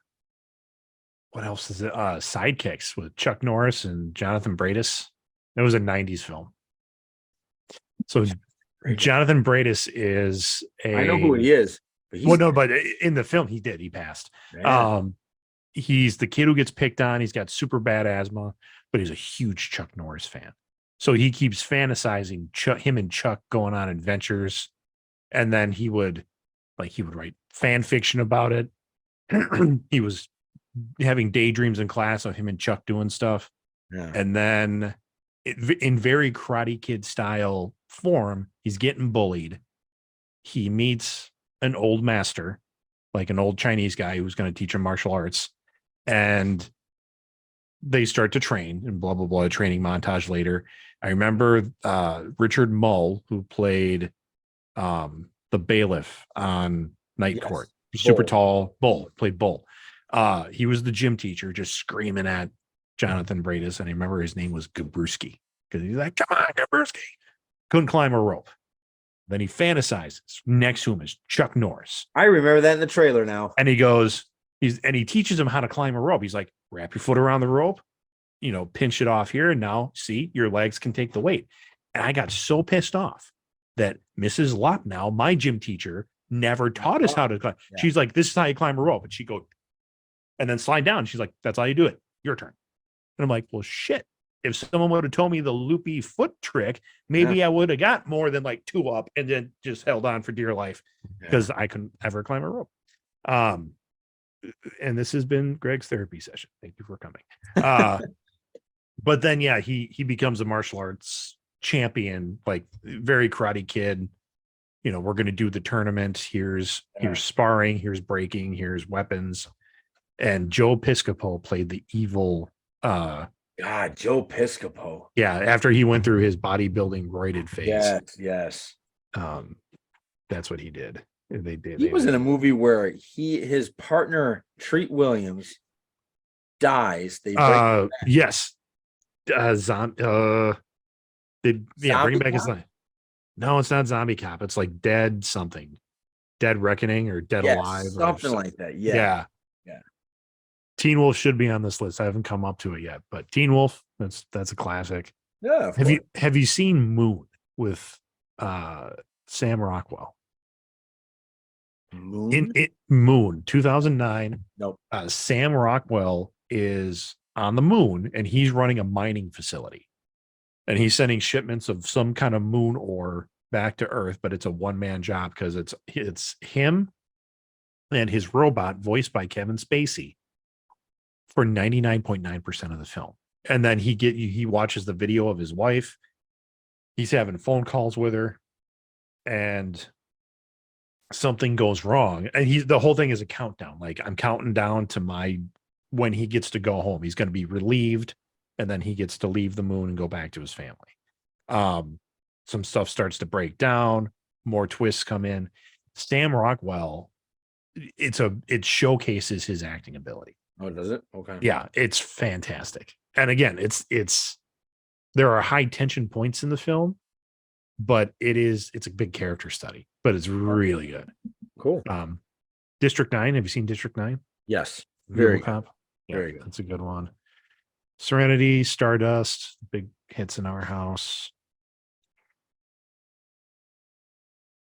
else is it? Sidekicks with Chuck Norris and Jonathan Brandis. It was a 90s film. So Jonathan Brandis is I know who he is. But in the film he passed. Yeah. He's the kid who gets picked on. He's got super bad asthma, but he's a huge Chuck Norris fan. So he keeps fantasizing him and Chuck going on adventures. And then he would write fan fiction about it. He was having daydreams in class of him and Chuck doing stuff. Yeah. And then in very Karate Kid style form, he's getting bullied. He meets an old master, like an old Chinese guy who's going to teach him martial arts. And they start to train and blah, blah, blah, training montage later. I remember Richard Mull, who played the bailiff on Night Court, super tall Bull, played Bull. He was the gym teacher just screaming at Jonathan Brandis, and I remember his name was Gabrewski because he's like, come on, Gabrewski. Couldn't climb a rope. Then he fantasizes. Next to him is Chuck Norris. I remember that in the trailer now. And he teaches him how to climb a rope. He's like, wrap your foot around the rope, pinch it off here. And now see, your legs can take the weight. And I got so pissed off that Mrs. Lopnow, my gym teacher, never taught us how to climb. Yeah. She's like, this is how you climb a rope. And she go, and then slide down. She's like, that's how you do it. Your turn. And I'm like, well, shit. If someone would have told me the loopy foot trick, maybe I would have got more than like 2 up and then just held on for dear life because I couldn't ever climb a rope. And this has been Greg's therapy session. Thank you for coming. But then, he becomes a martial arts champion, like very Karate Kid. We're going to do the tournament. Here's sparring. Here's breaking. Here's weapons. And Joe Piscopo played the evil. God, Joe Piscopo. Yeah, after he went through his bodybuilding roided phase. Yes. That's what he did. He was in a movie where his partner Treat Williams dies. They break yes. Bring back his line. No, it's not Zombie Cop. It's like Dead something. Dead Reckoning or Dead Alive. Something like that. Yeah. Teen Wolf should be on this list. I haven't come up to it yet, but Teen Wolf, that's a classic. Yeah. Have you seen Moon with Sam Rockwell? Moon 2009. Nope. Sam Rockwell is on the moon and he's running a mining facility. And he's sending shipments of some kind of moon ore back to Earth, but it's a one-man job because it's him and his robot voiced by Kevin Spacey for 99.9% of the film. And then he watches the video of his wife. He's having phone calls with her and something goes wrong. And the whole thing is a countdown. Like, I'm counting down to when he gets to go home. He's going to be relieved. And then he gets to leave the moon and go back to his family. Some stuff starts to break down. More twists come in. Sam Rockwell, it showcases his acting ability. Oh, does it? Okay. Yeah, it's fantastic. And again, there are high tension points in the film, but it's a big character study, but it's really good. Cool. District 9. Have you seen District 9? Yes. Very good. Yeah, very good. That's a good one. Serenity, Stardust, big hits in our house.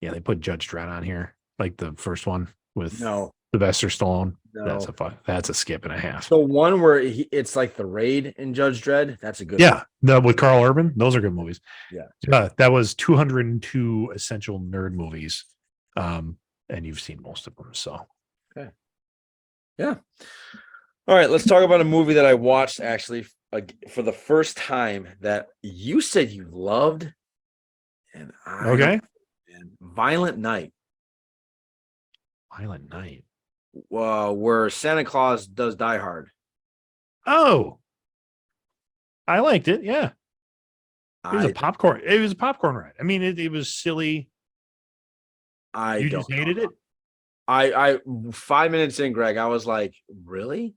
Yeah, they put Judge Dredd on here, like the first one with Sylvester Stallone. No. That's a skip and a half. The one where it's like the raid in Judge Dredd. That's a good one. With Carl Urban. Those are good movies. Yeah. That was 202 essential nerd movies. And you've seen most of them. So okay. Yeah. All right, let's talk about a movie that I watched actually for the first time that you said you loved, and Violent Night. Violent Night. Where Santa Claus does Die Hard. Oh, I liked it. Yeah, it was a popcorn. It was a popcorn ride. I mean, it was silly. You just hated it. I 5 minutes in, Greg, I was like, really?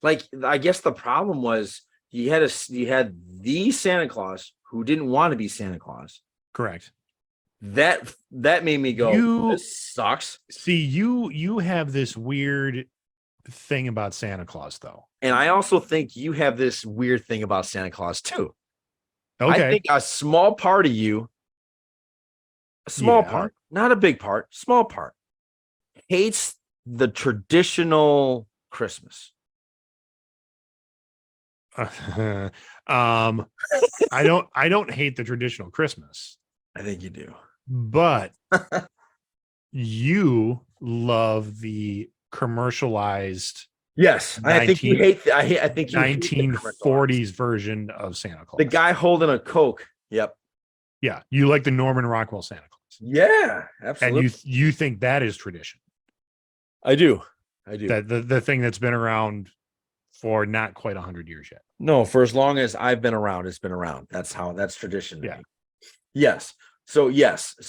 Like, I guess the problem was you had the Santa Claus who didn't want to be Santa Claus. Correct. That made me go, this sucks. See, you have this weird thing about Santa Claus, though. And I also think you have this weird thing about Santa Claus, too. Okay. I think a small part of you, part, not a big part, small part, hates the traditional Christmas. I don't hate the traditional Christmas. I think you do. But you love the commercialized. Yes, I think you hate. I think you 1940s version of Santa Claus. The guy holding a Coke. Yep. Yeah, you like the Norman Rockwell Santa Claus. Yeah, absolutely. And you think that is tradition. I do. That the thing that's been around for not quite 100 years yet. No, for as long as I've been around, it's been around. That's tradition. Yeah. Yes. So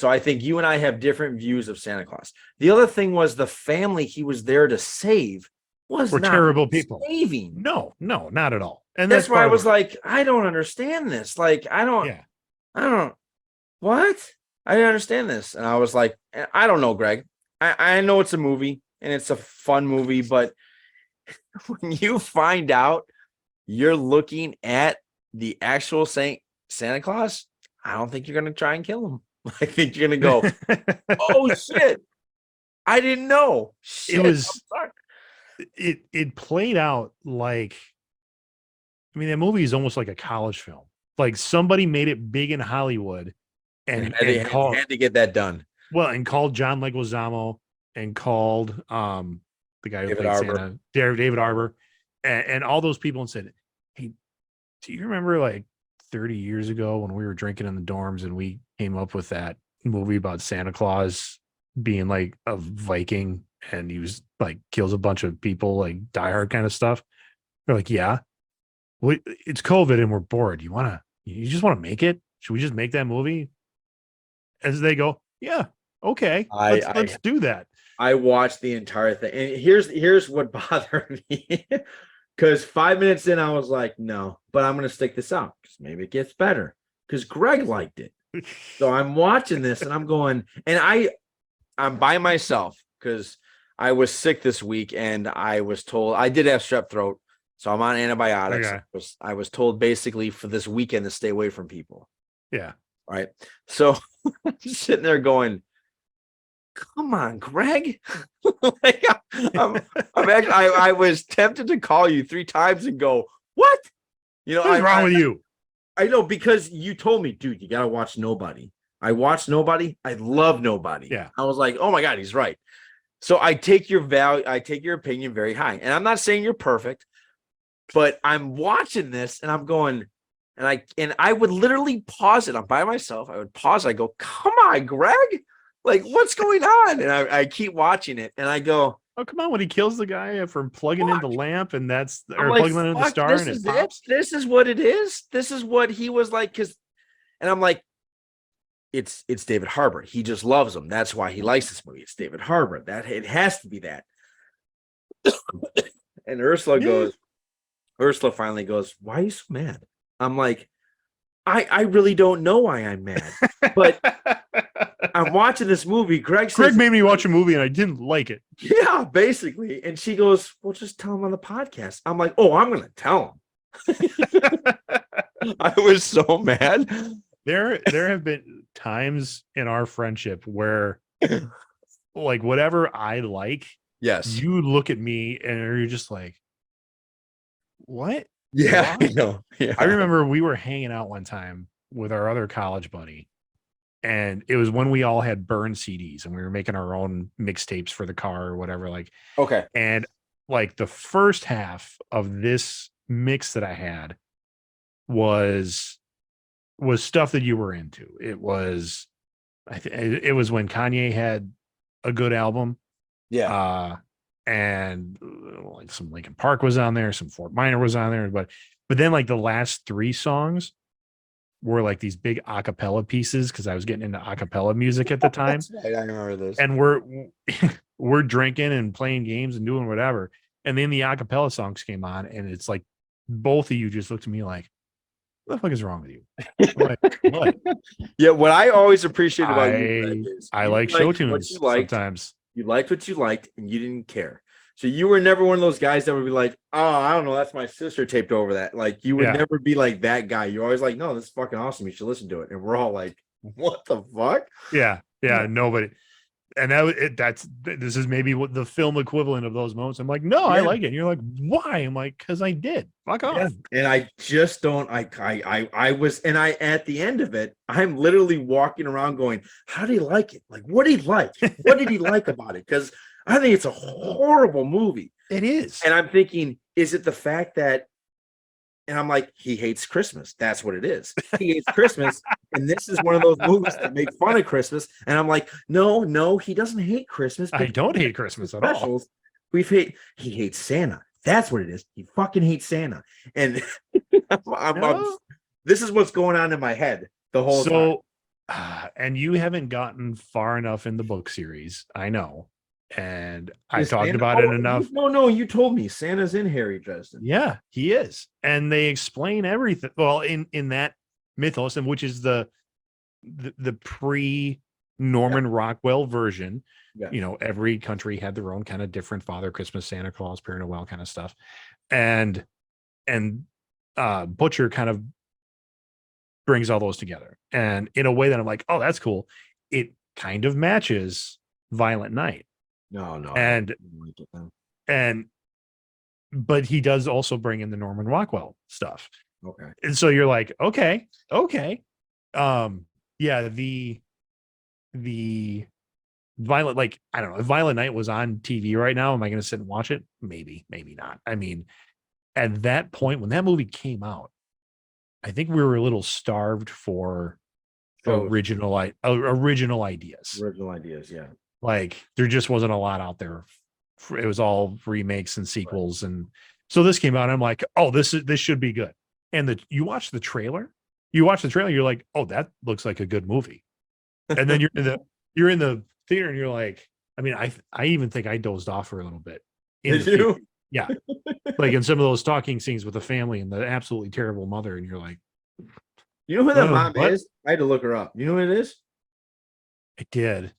I think you and I have different views of Santa Claus. The other thing was the family he was there to save was We're not terrible people. saving. No, not at all. And that's why I was like, I don't understand this. Like, I don't, what? I didn't understand this. And I was like, I don't know, Greg. I know it's a movie and it's a fun movie, but when you find out you're looking at the actual Santa Claus, I don't think you're going to try and kill him. I think you're going to go, oh shit. I didn't know. Shit, it played out like, I mean, that movie is almost like a college film. Like somebody made it big in Hollywood and had to get that done. Well, and called John Leguizamo and called the guy who David played Arbor. Santa, David Arbor, and all those people, and said, "Hey, do you remember like 30 years ago when we were drinking in the dorms and we came up with that movie about Santa Claus being like a Viking and he was like kills a bunch of people, like Die Hard kind of stuff?" They're like, "Yeah, it's COVID and we're bored. You just want to make it? Should we just make that movie?" As they go, "Yeah, okay, let's do that." I watched the entire thing, and here's what bothered me. Because 5 minutes in, I was like, no, but I'm gonna stick this out because maybe it gets better. Because Greg liked it. So I'm watching this and I'm going, and I'm by myself because I was sick this week and I was told I did have strep throat. So I'm on antibiotics. Okay. I was told basically for this weekend to stay away from people. Yeah. Right. So I'm just sitting there going, come on, Greg. Like, I'm actually, I was tempted to call you 3 times and go, what? You know, what's wrong with you? I know, because you told me, dude, you got to watch Nobody. I watched Nobody. I love Nobody. Yeah. I was like, oh my God, he's right. So I take your opinion very high. And I'm not saying you're perfect, but I'm watching this and I'm going, and I would literally pause it. I'm by myself. I would pause. I go, come on, Greg. Like, what's going on? And I keep watching it and I go, oh, come on. When he kills the guy from plugging in the lamp and plugging in the star and it pops. This is what it is. This is what he was like. And I'm like, it's David Harbour. He just loves him. That's why he likes this movie. It's David Harbour. That it has to be that. And Ursula finally goes, why are you so mad? I'm like, I really don't know why I'm mad, but I'm watching this movie. Greg made me watch a movie and I didn't like it. Yeah, basically. And she goes, well, just tell him on the podcast. I'm like, oh, I'm going to tell him. I was so mad. There have been times in our friendship where like whatever I like, yes, you look at me and you're just like, what? Yeah, I know. Yeah. I remember we were hanging out one time with our other college buddy, and it was when we all had burned CDs and we were making our own mixtapes for the car or whatever. Like, okay. And like the first half of this mix that I had was stuff that you were into. It was, it was when Kanye had a good album. Yeah. And like some Linkin Park was on there, some Fort Minor was on there, but then like the last 3 songs were like these big acapella pieces because I was getting into acapella music at the time. Right, I remember this. And we're drinking and playing games and doing whatever. And then the acapella songs came on, and it's like both of you just looked at me like, what the fuck is wrong with you? Like, what? Yeah, what I always appreciate about you is I like show tunes sometimes. You liked what you liked and you didn't care. So you were never one of those guys that would be like, oh, I don't know, that's my sister taped over that. Like, you would never be like that guy. You're always like, no, this is fucking awesome. You should listen to it. And we're all like, what the fuck? Yeah. Nobody. And this is maybe what the film equivalent of those moments. I'm like, no, I like it. And you're like, why? I'm like, because I did. Fuck off. Yeah. And I just don't. I was, and at the end of it, I'm literally walking around going, how did he like it? Like, what did he like? What did he like about it? Because I think it's a horrible movie. It is. And I'm thinking, is it the fact that? And I'm like, he hates Christmas. That's what it is. He hates Christmas. And this is one of those movies that make fun of Christmas. And I'm like, no, he doesn't hate Christmas. I don't hate Christmas at all. He hates Santa. That's what it is. He fucking hates Santa. And this is what's going on in my head the whole time. And you haven't gotten far enough in the book series. I know. And I talked about it enough. No, you told me Santa's in Harry Dresden. Yeah, he is. And they explain everything. Well, in that mythos, and which is the pre Norman Rockwell version. Yeah. Every country had their own kind of different Father Christmas, Santa Claus, Père Noël kind of stuff. And Butcher kind of brings all those together. And in a way that I'm like, oh, that's cool. It kind of matches Violent Night. No. But he does also bring in the Norman Rockwell stuff. Okay. And so you're like, okay. Yeah, the Violent, like, I don't know, if Violent Night was on TV right now, am I going to sit and watch it? Maybe not. I mean, at that point, when that movie came out, I think we were a little starved for original ideas. Original ideas, yeah. Like, there just wasn't a lot out there. It was all remakes and sequels. Right. And so this came out, and I'm like, oh, this should be good. And you watch the trailer, you're like, oh, that looks like a good movie. And then you're in the theater, and you're like, I mean, I even think I dozed off for a little bit. Did you? Yeah. Like in some of those talking scenes with the family and the absolutely terrible mother, and you're like, you know who that mom is? I had to look her up. You know who it is? I did.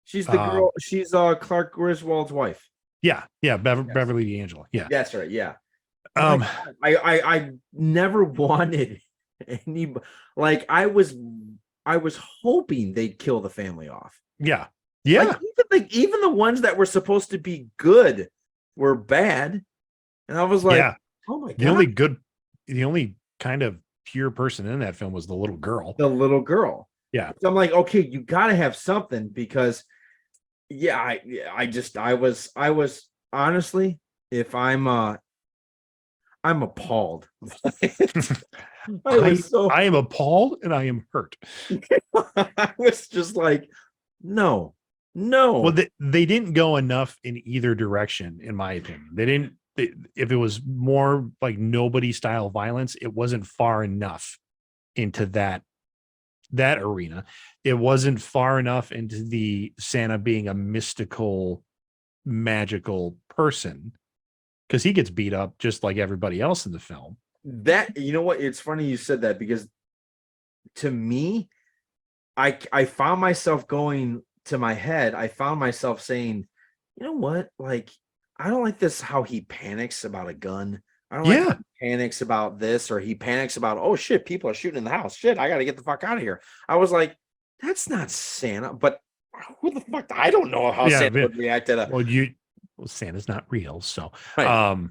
She's the girl. She's Clark Griswold's wife. Yeah. Beverly D'Angelo. Yeah, that's right. Yeah. I never wanted any. Like, I was hoping they'd kill the family off. Yeah. Even the ones that were supposed to be good were bad, and I was like, oh my god. The only kind of pure person in that film was the little girl. Yeah. So I'm like, okay, you got to have something, because I was honestly, if I'm appalled. I am appalled and I am hurt. I was just like, no. Well, they didn't go enough in either direction, in my opinion. They didn't. If it was more like Nobody style violence, it wasn't far enough into that arena. It wasn't far enough into the Santa being a mystical, magical person, because he gets beat up just like everybody else in the film. That, you know what? It's funny you said that, because to me, I found myself going to my head. I found myself saying, you know what? Like, I don't like this, how he panics about a gun. I don't like how he panics about this, or he panics about, oh shit, people are shooting in the house. Shit, I got to get the fuck out of here. I was like, that's not Santa. But who the fuck? I don't know how Santa would react to that. Well, Santa's not real, so right.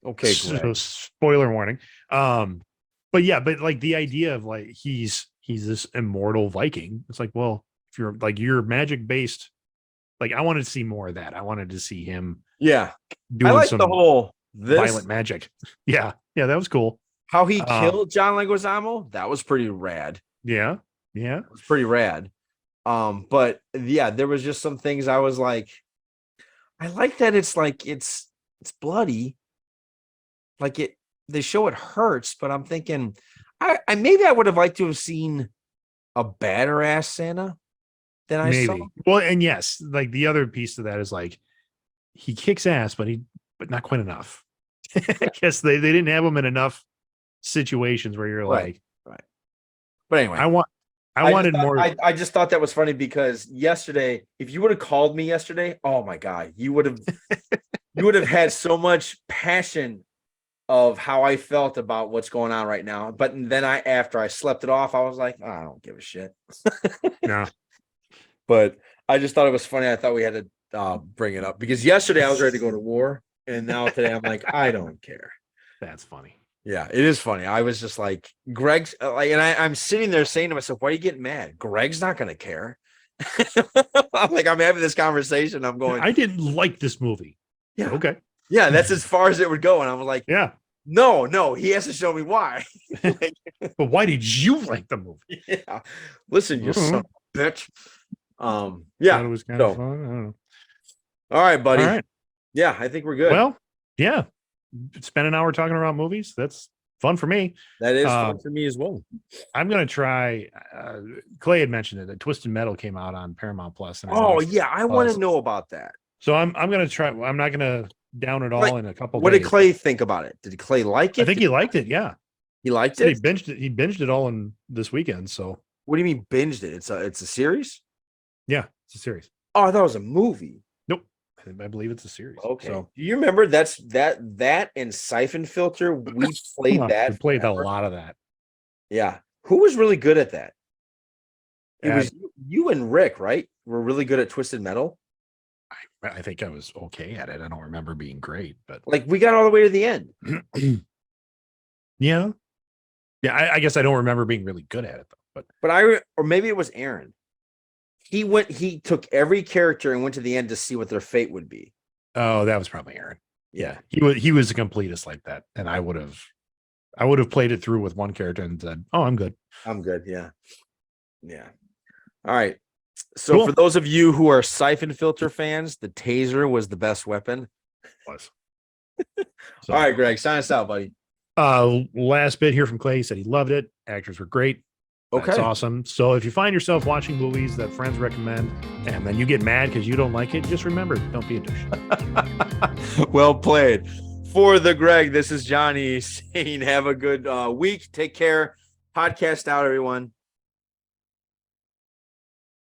Okay, so spoiler warning. But like the idea of like he's this immortal Viking. It's like, well, if you're magic based, like, I wanted to see more of that. I wanted to see him. Yeah. Doing I like the whole violent magic. Yeah. That was cool. How he killed John Leguizamo, that was pretty rad. Yeah. It was pretty rad. But yeah, there was just some things I was like, I like that it's like it's bloody. Like, they show it hurts, but I'm thinking I maybe I would have liked to have seen a badder ass Santa than I saw. Well, and yes, like the other piece to that is like he kicks ass, but not quite enough. I guess they didn't have him in enough situations where you're right. But anyway, I wanted more. I just thought that was funny, because yesterday, if you would have called me yesterday, oh my god, you would have had so much passion of how I felt about what's going on right now. But then after I slept it off, I was like, oh, I don't give a shit. No. But I just thought it was funny. I thought we had to bring it up, because yesterday I was ready to go to war, and now today I'm like, I don't care. That's funny. Yeah, it is funny. I was just like, Greg's like, and I'm sitting there saying to myself, why are you getting mad? Greg's not going to care. I'm like, I'm having this conversation. I'm going, I didn't like this movie. Yeah. Okay. Yeah, that's as far as it would go. And I was like, yeah, no, he has to show me why. But why did you like the movie? Yeah. Listen, you son of a bitch. Yeah. It was kind of fun. I don't know. All right, buddy. All right. Yeah, I think we're good. Well, yeah. Spend an hour talking about movies. That's fun for me. That is fun for me as well. I'm going to try. Clay had mentioned it. That Twisted Metal came out on Paramount Plus. And I want to know about that. So I'm gonna try. I'm not gonna down it all in a couple. What days. did Clay think about it? Did Clay like it? I think he liked it. Yeah, he liked it. it. He binged it all in this weekend. So what do you mean binged it? It's a series. Yeah, it's a series. Oh, I thought it was a movie. Nope, I believe it's a series. Okay. So Do you remember that and Siphon Filter? We played that. We played a lot of that. Yeah. Who was really good at that? It And was you and Rick, right? Were really good at Twisted Metal. I think I was okay at it. I don't remember being great, but like we got all the way to the end. yeah. I guess I don't remember being really good at it though. But or maybe it was Aaron. He took every character and went to the end to see what their fate would be. Oh, that was probably Aaron. Yeah. He was a completist like that. And I would have played it through with one character and said, "Oh, I'm good. I'm good." Yeah. Yeah. All right. So for those of you who are Siphon Filter fans, the taser was the best weapon. Was. So, all right, Greg, sign us out, buddy. Last bit here from Clay. He said he loved it. Actors were great. That's awesome. So if you find yourself watching movies that friends recommend and then you get mad because you don't like it, just remember, don't be a douche. Well played. For the Greg, this is Johnny saying have a good week. Take care. Podcast out, everyone.